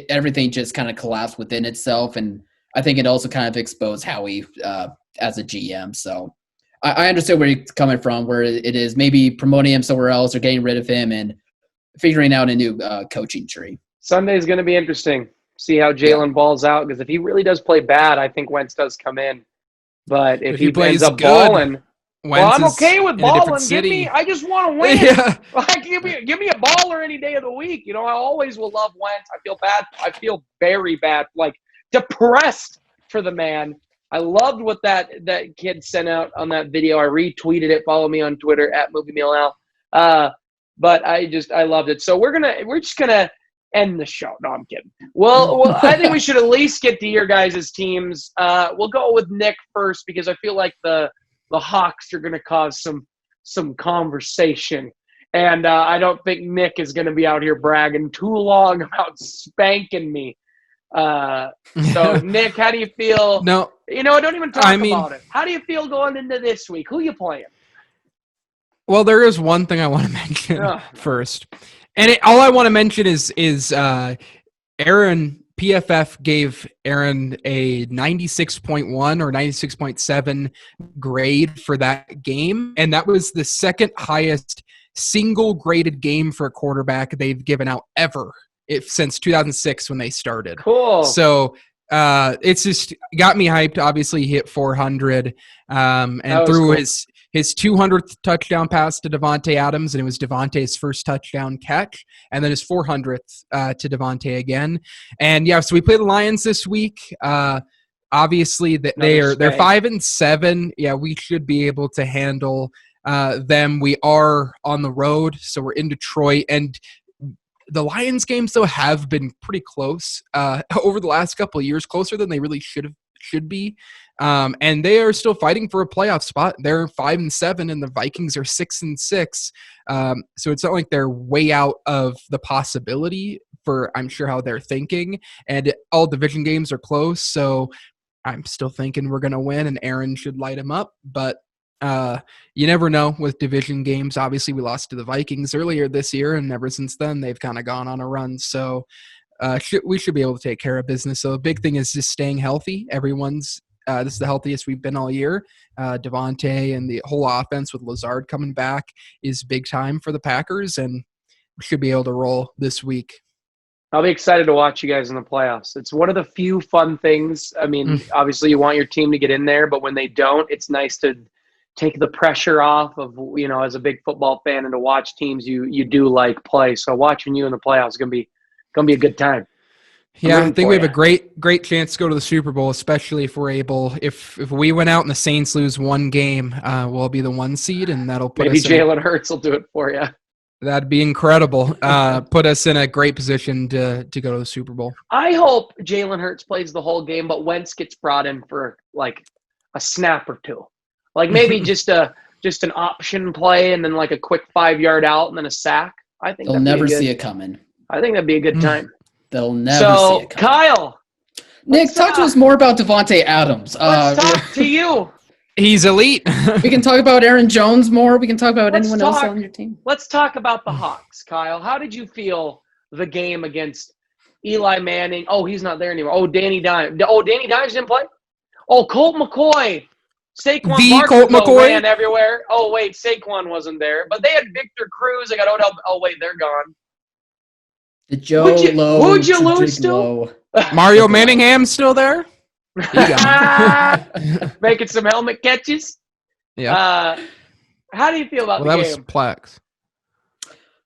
everything just kind of collapsed within itself. And I think it also kind of exposed Howie as a GM. So I understand where you're coming from, where it is maybe promoting him somewhere else or getting rid of him and figuring out a new coaching tree. Sunday's going to be interesting. See how Jalen balls out, because if he really does play bad, I think Wentz does come in. But if he plays ends up good, balling, Well, Wentz I'm okay is with in a different balling. city. I just want to win. Yeah. Like, give me a baller any day of the week. You know, I always will love Wentz. I feel bad. I feel very bad, like depressed for the man. I loved what that kid sent out on that video. I retweeted it. Follow me on Twitter at MovieMealOut. But I loved it. So we're just gonna end the show. No, I'm kidding. Well, I think we should at least get to your guys' teams. We'll go with Nick first because I feel like the Hawks are gonna cause some conversation. And I don't think Nick is going to be out here bragging too long about spanking me. So, Nick, how do you feel? No. Don't even talk about it. How do you feel going into this week? Who you playing? Well, there is one thing I want to mention first. And all I want to mention is Aaron, PFF gave Aaron a 96.1 or 96.7 grade for that game. And that was the second highest single graded game for a quarterback they've given out ever since 2006 when they started. Cool. So it's just got me hyped. Obviously, he hit 400 and threw cool. his 200th touchdown pass to Devontae Adams, and it was Devontae's first touchdown catch, and then his 400th to Devontae again. And yeah, so we play the Lions this week. Obviously, they're 5-7. Yeah, we should be able to handle them. We are on the road, so we're in Detroit, and the Lions games though have been pretty close over the last couple of years, closer than they really should be. And they are still fighting for a playoff spot. They're 5-7, and the Vikings are 6-6. So it's not like they're way out of the possibility for, I'm sure, how they're thinking. And all division games are close, so I'm still thinking we're going to win, and Aaron should light them up. But you never know with division games. Obviously, we lost to the Vikings earlier this year, and ever since then, they've kind of gone on a run. So we should be able to take care of business. So the big thing is just staying healthy. Everyone's this is the healthiest we've been all year. Devontae and the whole offense with Lazard coming back is big time for the Packers, and we should be able to roll this week. I'll be excited to watch you guys in the playoffs. It's one of the few fun things. I mean, obviously you want your team to get in there, but when they don't, it's nice to take the pressure off of, as a big football fan, and to watch teams you do like play. So watching you in the playoffs is gonna be a good time. Yeah, I think we have a great chance to go to the Super Bowl, especially if we're able. If we went out and the Saints lose one game, we'll be the 1 seed, and that'll put maybe us. Jalen Hurts will do it for you. That'd be incredible. Put us in a great position to go to the Super Bowl. I hope Jalen Hurts plays the whole game, but Wentz gets brought in for like a snap or two, like maybe just an option play, and then like a quick 5-yard out, and then a sack. I think they'll never see it coming. I think that'd be a good time. They'll never see it coming. Kyle, Nick, talk to us more about Devontae Adams. Let's talk to you. He's elite. We can talk about Aaron Jones more. We can talk about anyone else on your team. Let's talk about the Hawks, Kyle. How did you feel the game against Eli Manning? Oh, he's not there anymore. Oh, Danny Dimes. Oh, Danny Dimes didn't play? Oh, Colt McCoy. Saquon Colt McCoy ran everywhere. Oh, wait, Saquon wasn't there. But they had Victor Cruz. They got Odell. Oh, wait, they're gone. The who'd you lose to? Mario Manningham's still there? Making some helmet catches? Yeah. How do you feel about the game? That was Plex.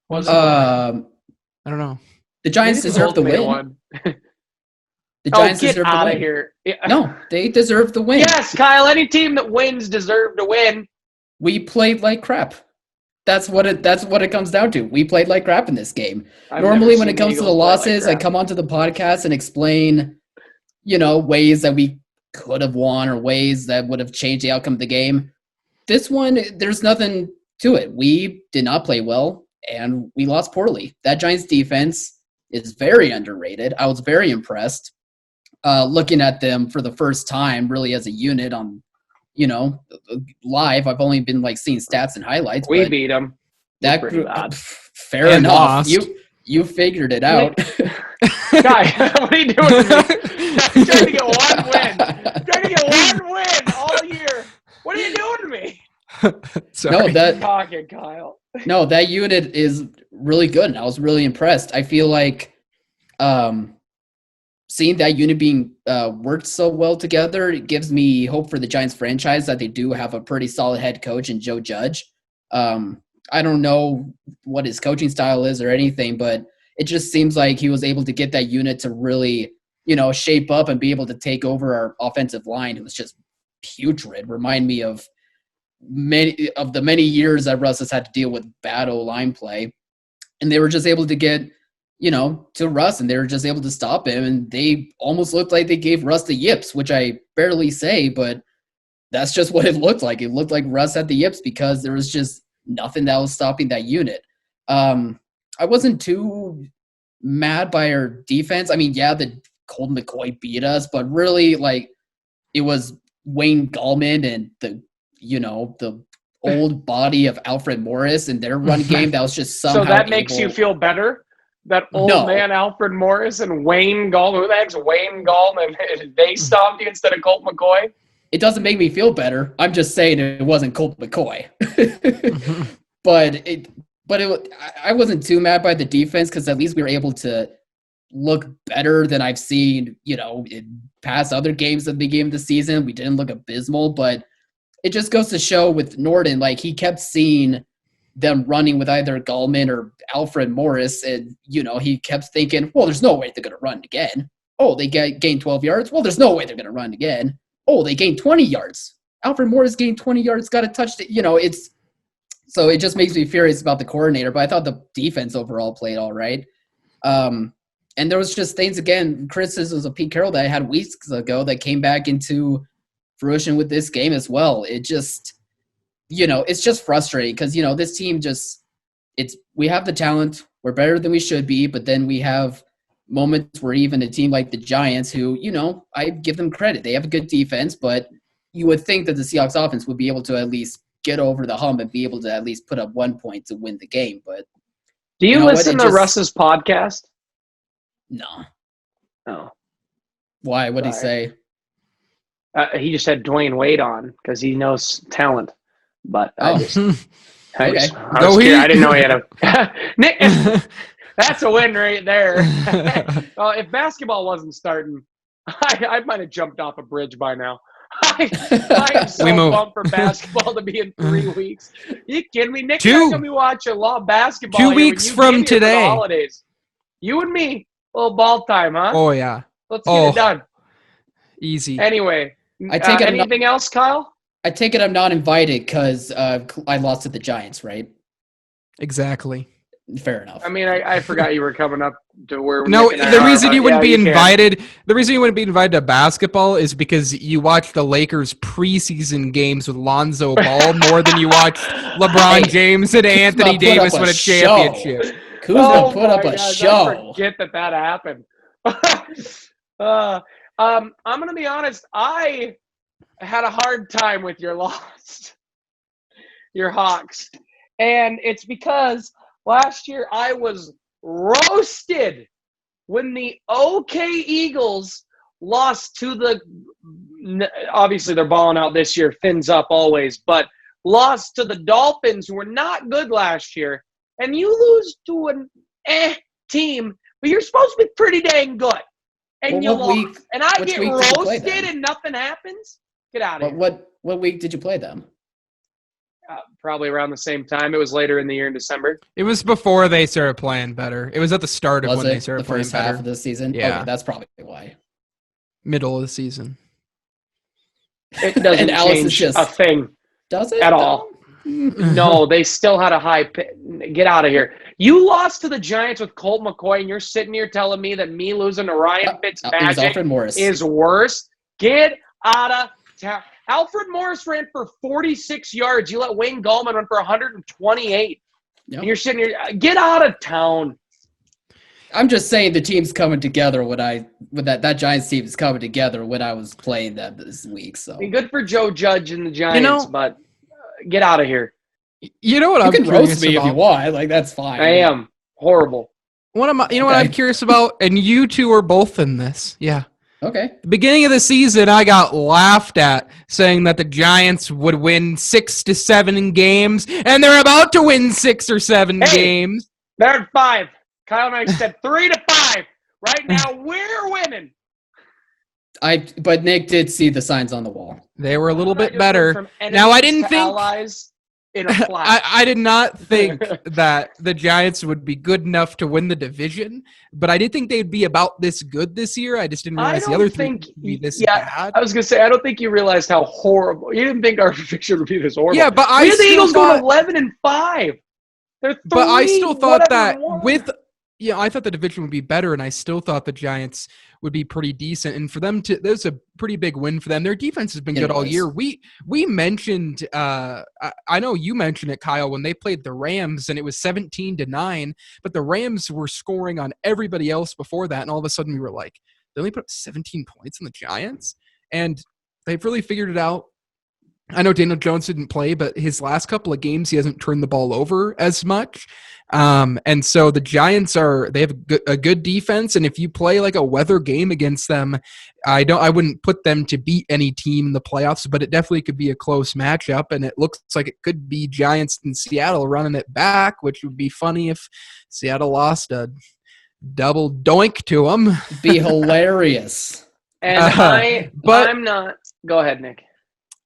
I don't know. The Giants deserve the win. The Giants deserve the win. Out of here. No, they deserve the win. Yes, Kyle, any team that wins deserves to win. We played like crap. That's what it comes down to. We played like crap in this game. Normally when it comes to the losses, I come onto the podcast and explain, ways that we could have won or ways that would have changed the outcome of the game. This one, there's nothing to it. We did not play well, and we lost poorly. That Giants defense is very underrated. I was very impressed looking at them for the first time, really as a unit on, live. I've only been seeing stats and highlights. We beat them. That fair enough. Lost. You figured it out. Guy, what are you doing to me? I'm trying to get one win all year. What are you doing to me? Sorry. Talking, Kyle. No, that unit is really good, and I was really impressed. I feel like seeing that unit being worked so well together, it gives me hope for the Giants franchise that they do have a pretty solid head coach in Joe Judge. I don't know what his coaching style is or anything, but it just seems like he was able to get that unit to really, shape up and be able to take over our offensive line. It was just putrid. Remind me of the many years that Russ has had to deal with bad O-line play. And they were just able to get, to Russ, and they were just able to stop him. And they almost looked like they gave Russ the yips, which I barely say, but that's just what it looked like. It looked like Russ had the yips because there was just nothing that was stopping that unit. I wasn't too mad by our defense. I mean, yeah, the Colt McCoy beat us, but really, it was Wayne Gallman and the old body of Alfred Morris and their run game that was just somehow. So that makes you feel better? That old man Alfred Morris and Wayne Gallman. Who the heck's Wayne Gallman? They stopped you instead of Colt McCoy? It doesn't make me feel better. I'm just saying it wasn't Colt McCoy. But I wasn't too mad by the defense because at least we were able to look better than I've seen, in past other games at the beginning of the season. We didn't look abysmal, but it just goes to show with Norton, he kept seeing them running with either Gallman or Alfred Morris, and, he kept thinking, well, there's no way they're going to run again. Oh, they gained 12 yards? Well, there's no way they're going to run again. Oh, they gained 20 yards. Alfred Morris gained 20 yards, got a touchdown. So it just makes me furious about the coordinator, but I thought the defense overall played all right. And there was just things, again, criticisms of Pete Carroll that I had weeks ago that came back into fruition with this game as well. It just, it's just frustrating because, this team we have the talent. We're better than we should be, but then we have moments where even a team like the Giants who, I give them credit. They have a good defense, but you would think that the Seahawks offense would be able to at least get over the hump and be able to at least put up 1 point to win the game. But do you listen to Russ's podcast? No. Oh. Why? What'd he say? He just had Dwayne Wade on because he knows talent. But I was curious. I didn't know he had a Nick. That's a win right there. If basketball wasn't starting, I might have jumped off a bridge by now. I am so pumped for basketball to be in 3 weeks. You kidding me? Nick's not going to be watching a lot of basketball 2 weeks from today. Holidays. You and me, a little ball time, huh? Oh, yeah. Let's get it done. Easy. Anyway, anything else, Kyle? I take it I'm not invited because I lost to the Giants, right? Exactly. Fair enough. I mean, I forgot you were coming up to where. No, the reason you wouldn't be invited. The reason you wouldn't be invited to basketball is because you watch the Lakers preseason games with Lonzo Ball more than you watch LeBron James and Anthony Davis win a championship. Kuzma put up a show. I forget that happened. I'm going to be honest. I had a hard time with your loss, your Hawks, and it's because last year I was roasted when the OK Eagles lost to obviously they're balling out this year, fins up always, but lost to the Dolphins who were not good last year. And you lose to an team, but you're supposed to be pretty dang good. And you lost. And I get roasted and nothing happens? Get out of here. What week did you play them? Probably around the same time. It was later in the year in December. It was before they started playing better. It was at the start of when they started playing better. The first half of the season? Yeah. Okay, that's probably why. Middle of the season. It doesn't change a thing. Does it? At all. No, they still had a high get out of here. You lost to the Giants with Colt McCoy, and you're sitting here telling me that me losing to Ryan Fitzmagic is worse? Get out of town. Alfred Morris ran for 46 yards. You let Wayne Gallman run for 128. Yep. And you're sitting here, get out of town. I'm just saying the team's coming together that Giants team is coming together when I was playing them this week. So good for Joe Judge and the Giants, but get out of here. You know what? You can roast me if you want. That's fine. I am horrible. What I'm curious about, and you two are both in this. Yeah. Okay. The beginning of the season, I got laughed at saying that the Giants would win 6 to 7 games, and they're about to win 6 or 7 games. They're at 5. Kyle and I said 3 to 5. Right now, we're winning. But Nick did see the signs on the wall. They were a little I bit just went better. from Now, I enemies didn't to think allies in a flash. I did not think that the Giants would be good enough to win the division, but I did think they'd be about this good this year. I just didn't realize the other three would be this bad. I was gonna say I don't think you realized how horrible. You didn't think our prediction would be this horrible. Yeah, but we had the Eagles going 11-5. They're 3, but I still thought that whatever. I thought the division would be better, and I still thought the Giants would be pretty decent. And for them to, there's a pretty big win for them. Their defense has been good all year. We mentioned, I know you mentioned it, Kyle, when they played the Rams, and it was 17-9, but the Rams were scoring on everybody else before that, and all of a sudden we were like, they only put up 17 points on the Giants, and they've really figured it out. I know Daniel Jones didn't play, but his last couple of games, he hasn't turned the ball over as much. And so the Giants they have a good defense. And if you play like a weather game against them, I wouldn't put them to beat any team in the playoffs, but it definitely could be a close matchup. And it looks like it could be Giants and Seattle running it back, which would be funny if Seattle lost a double doink to them. It'd be hilarious. And I'm not. Go ahead, Nick.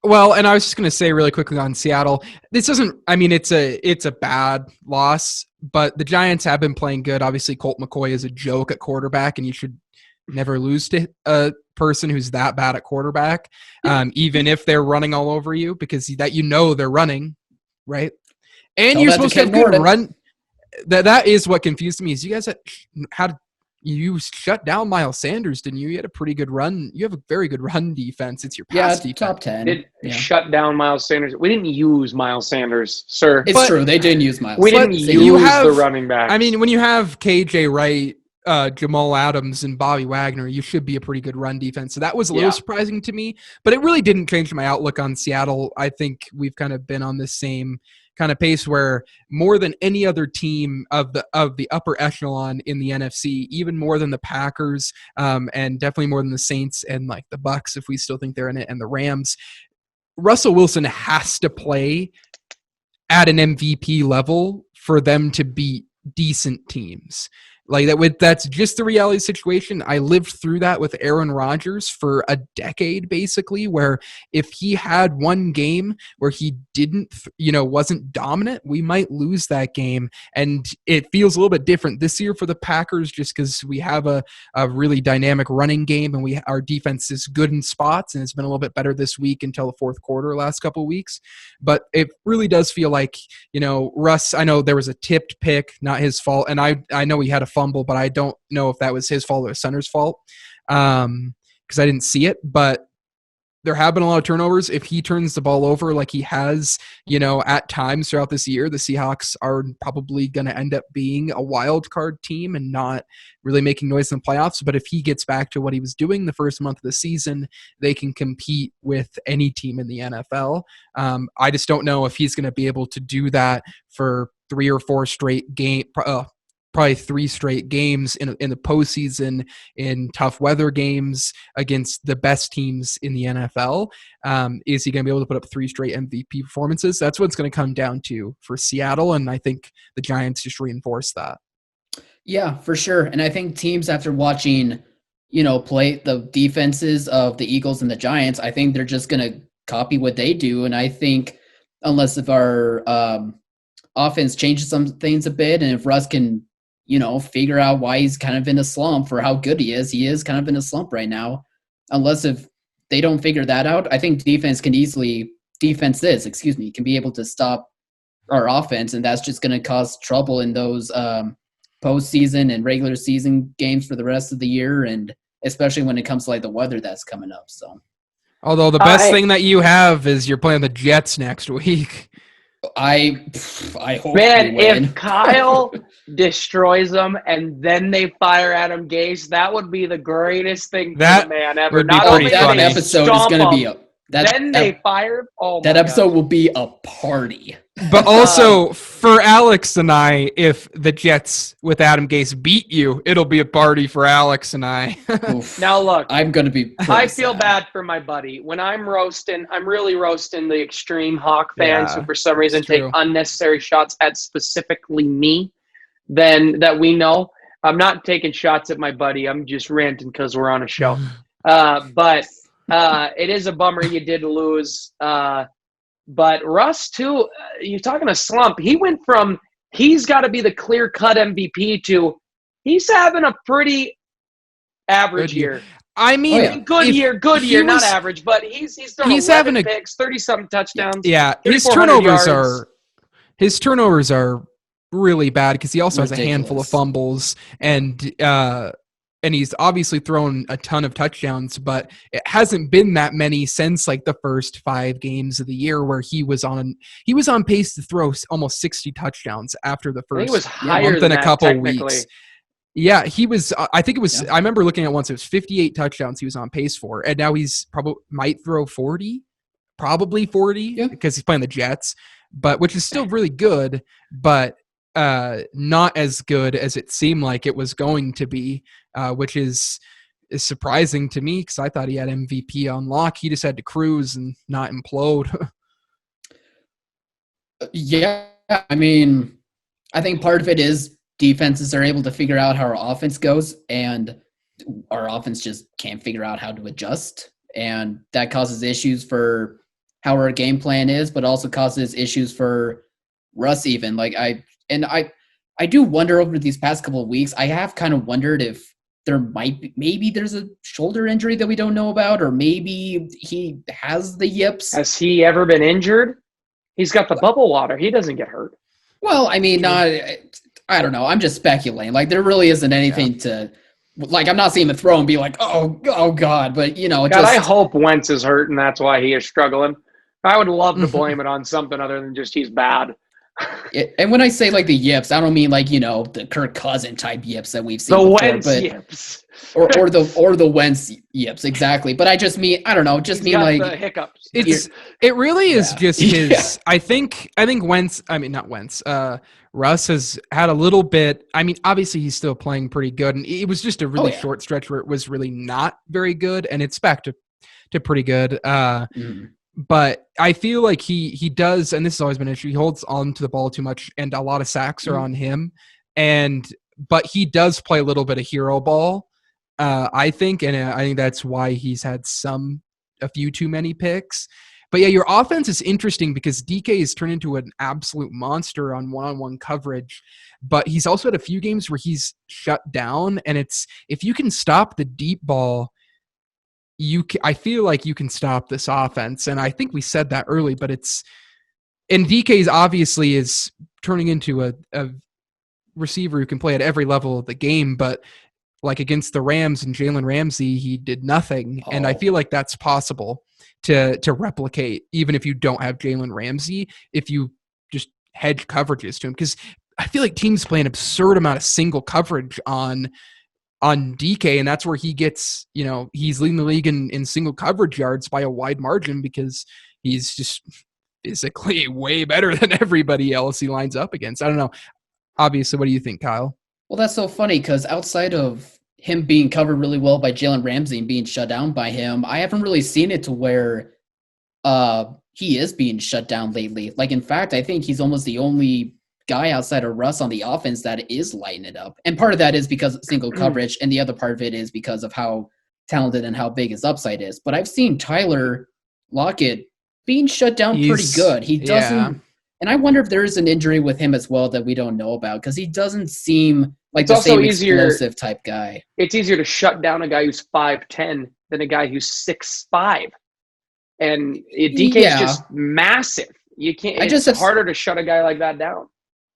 Well, and I was just going to say really quickly on Seattle, this isn't, I mean, it's a bad loss, but the Giants have been playing good. Obviously, Colt McCoy is a joke at quarterback, and you should never lose to a person who's that bad at quarterback, even if they're running all over you, because they're running, right? And you're supposed to have good run. That is what confused me, is you guys you shut down Miles Sanders, didn't you? You had a pretty good run. You have a very good run defense. It's your pass defense. Top 10. Shut down Miles Sanders. We didn't use Miles Sanders, sir. It's true. They didn't use Miles. We didn't use the running back. I mean, when you have KJ Wright, Jamal Adams, and Bobby Wagner, you should be a pretty good run defense. So that was a little surprising to me, but it really didn't change my outlook on Seattle. I think we've kind of been on the same kind of pace where more than any other team of the upper echelon in the NFC, even more than the Packers, and definitely more than the Saints and like the Bucks, if we still think they're in it, and the Rams, Russell Wilson has to play at an MVP level for them to beat decent teams. Like that's just the reality situation. I lived through that with Aaron Rodgers for a decade, basically, where if he had one game where he wasn't dominant, we might lose that game. And it feels a little bit different this year for the Packers, just because we have a really dynamic running game, and our defense is good in spots, and it's been a little bit better this week until the fourth quarter last couple of weeks. But it really does feel like, Russ, I know there was a tipped pick, not his fault, and I know he had a fumble, but I don't know if that was his fault or Center's fault, because I didn't see it. But there have been a lot of turnovers. If he turns the ball over like he has, at times throughout this year, the Seahawks are probably going to end up being a wild card team and not really making noise in the playoffs. But if he gets back to what he was doing the first month of the season, they can compete with any team in the NFL. I just don't know if he's going to be able to do that for 3 or 4 straight probably 3 straight games in the postseason, in tough weather games against the best teams in the NFL. Is he going to be able to put up 3 straight MVP performances? That's what it's going to come down to for Seattle, and I think the Giants just reinforce that. Yeah, for sure. And I think teams, after watching, play the defenses of the Eagles and the Giants, I think they're just going to copy what they do. And I think unless if our offense changes some things a bit, and if Russ can figure out why he's kind of in a slump for how good he is kind of in a slump right now. Unless if they don't figure that out, I think defenses can be able to stop our offense, and that's just going to cause trouble in those postseason and regular season games for the rest of the year, and especially when it comes to like the weather that's coming up. So, although the best thing that you have is you're playing the Jets next week. I hope, man, if Kyle destroys them and then they fire Adam Gase, that would be the greatest thing for the man ever. Not only that episode is going to be they fired. Oh, that episode will be a party. But also for Alex and I, if the Jets with Adam Gase beat you, it'll be a party for Alex and I. Now look, I'm going to be. I feel bad for my buddy when I'm really roasting the extreme Hawk fans who for some reason take unnecessary shots at specifically me. Then that we know, I'm not taking shots at my buddy. I'm just ranting because we're on a show. But it is a bummer you did lose. But Russ, too, you're talking a slump. He went from he's got to be the clear-cut MVP to he's having a pretty average year. I mean, good year, not average, but he's throwing 11 picks, 30-something touchdowns. Yeah, his turnovers are really bad because he also has a handful of fumbles, and he's obviously thrown a ton of touchdowns, but it hasn't been that many since like the first 5 games of the year where he was on pace to throw almost 60 touchdowns after the first month and a couple weeks. Yeah, he was. I think it was. Yeah. I remember looking at once. It was 58 touchdowns he was on pace for, and now he's might throw 40, probably 40 because he's playing the Jets, but which is still really good, but not as good as it seemed like it was going to be, which is surprising to me because I thought he had MVP on lock. He just had to cruise and not implode. Yeah, I mean, I think part of it is defenses are able to figure out how our offense goes, and our offense just can't figure out how to adjust. And that causes issues for how our game plan is, but also causes issues for Russ even. I do wonder over these past couple of weeks, I have kind of wondered if there maybe there's a shoulder injury that we don't know about, or maybe he has the yips. Has he ever been injured? He's got the bubble water. He doesn't get hurt. Well, I mean, I don't know. I'm just speculating. There really isn't anything to I'm not seeing him throw and be like, oh God, but I hope Wentz is hurt and that's why he is struggling. I would love to blame it on something other than just he's bad. And when I say the yips, I don't mean the Kirk Cousin type yips that we've seen the before, Wentz yips. or the Wentz yips, exactly. But I just mean the hiccups. It really is just his. Yeah. I think Wentz. I mean, not Wentz. Russ has had a little bit. I mean, obviously he's still playing pretty good, and it was just a really short stretch where it was really not very good, and it's back to pretty good. But I feel like he does, and this has always been an issue. He holds on to the ball too much, and a lot of sacks are on him. But he does play a little bit of hero ball, I think, and I think that's why he's had a few too many picks. But yeah, your offense is interesting because DK has turned into an absolute monster on one-on-one coverage, but he's also had a few games where he's shut down, and if you can stop the deep ball, I feel like you can stop this offense, and I think we said that early, but and DK's obviously is turning into a receiver who can play at every level of the game, but against the Rams and Jalen Ramsey, he did nothing, and I feel like that's possible to replicate, even if you don't have Jalen Ramsey, if you just hedge coverages to him, because I feel like teams play an absurd amount of single coverage on DK, and that's where he gets, he's leading the league in single coverage yards by a wide margin because he's just physically way better than everybody else he lines up against. I don't know. Obviously, what do you think, Kyle? Well, that's so funny because outside of him being covered really well by Jalen Ramsey and being shut down by him, I haven't really seen it to where he is being shut down lately. In fact, I think he's almost the only guy outside of Russ on the offense that is lighting it up. And part of that is because of single coverage, and the other part of it is because of how talented and how big his upside is. But I've seen Tyler Lockett being shut down pretty good. He doesn't, and I wonder if there is an injury with him as well that we don't know about, because he doesn't seem like the same explosive type guy. It's easier to shut down a guy who's 5'10" than a guy who's 6'5", and DK is just massive. You can't. It's harder to shut a guy like that down.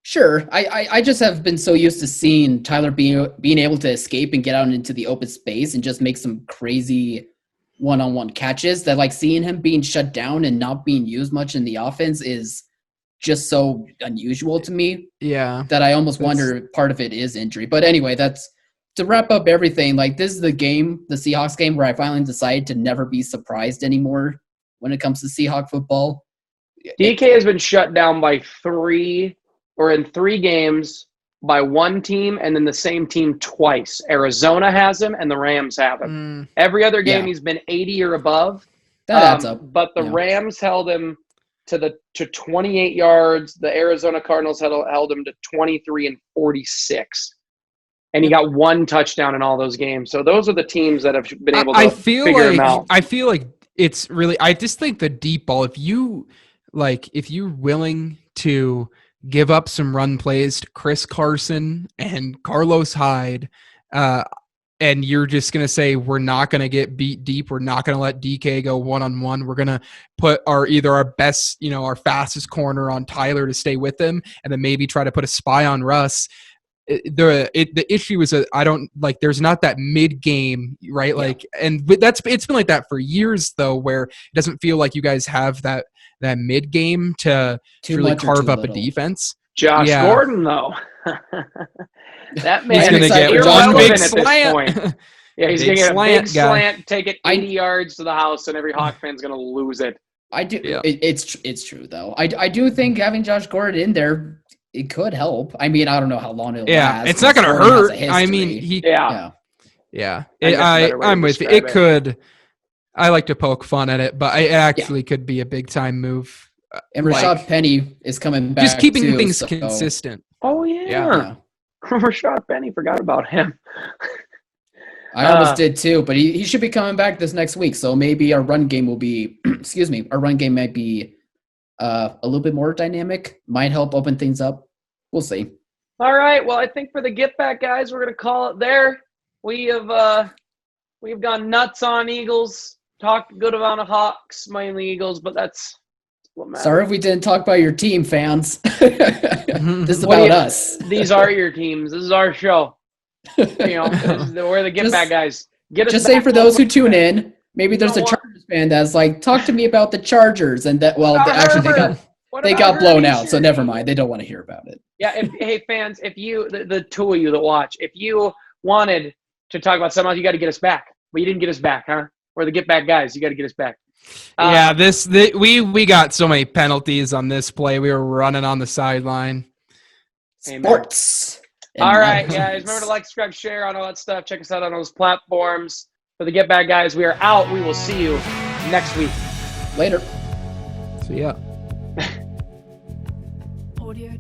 Sure. I just have been so used to seeing Tyler being able to escape and get out into the open space and just make some crazy one-on-one catches that seeing him being shut down and not being used much in the offense is just so unusual to me. Yeah. That I almost wonder if part of it is injury. But anyway, that's to wrap up everything. This is the game, the Seahawks game, where I finally decided to never be surprised anymore when it comes to Seahawk football. DK has been shut down by in 3 games by one team, and then the same team twice. Arizona has him, and the Rams have him. Every other game, he's been 80 or above. That adds up. But the Rams held him to 28 yards. The Arizona Cardinals held him to 23 and 46. and he got 1 touchdown in all those games. So those are the teams that have been able to figure him out. I feel like it's really. I just think the deep ball. If you're willing to give up some run plays to Chris Carson and Carlos Hyde, and you're just going to say, we're not going to get beat deep. We're not going to let DK go one-on-one. We're going to put our best, our fastest corner on Tyler to stay with him, and then maybe try to put a spy on Russ. The issue is there's not that mid game, right? Yeah. But it's been like that for years though, where it doesn't feel like you guys have that mid game to really carve up a defense. Josh Gordon though. That man is going to get one big slant. Yeah, he's going to get a big slant, take it 80 yards to the house, and every Hawk fan's going to lose it. I do. Yeah. It's true though. I do think having Josh Gordon in there, it could help. I mean, I don't know how long it'll last. It's not going to hurt. I mean, I'm with you. It could. I like to poke fun at it, but it actually could be a big time move. And Rashad Penny is coming back. Just keeping things consistent. Oh yeah. Rashad Penny, forgot about him. I almost did too, but he should be coming back this next week. So maybe our run game will be, our run game might be a little bit more dynamic. Might help open things up. We'll see. All right. Well, I think for the Get Back guys, we're going to call it there. We've gone nuts on Eagles, talked good about Hawks, mainly Eagles, but that's what matters. Sorry if we didn't talk about your team, fans. This is about us. These are your teams. This is our show. We're the Get Back guys. Just say for those who tune in, maybe there's a Chargers fan that's like, talk to me about the Chargers, and that they got blown out, so never mind. They don't want to hear about it. Yeah, hey fans, if you the two of you that watch, if you wanted to talk about something else, you got to get us back, but you didn't get us back, huh? We're the Get Back guys. You got to get us back. We got so many penalties on this play. We were running on the sideline. Sports. All right, guys. Remember to like, subscribe, share on all that stuff. Check us out on those platforms. For the Get Back guys, we are out. We will see you next week. Later. See ya. Audio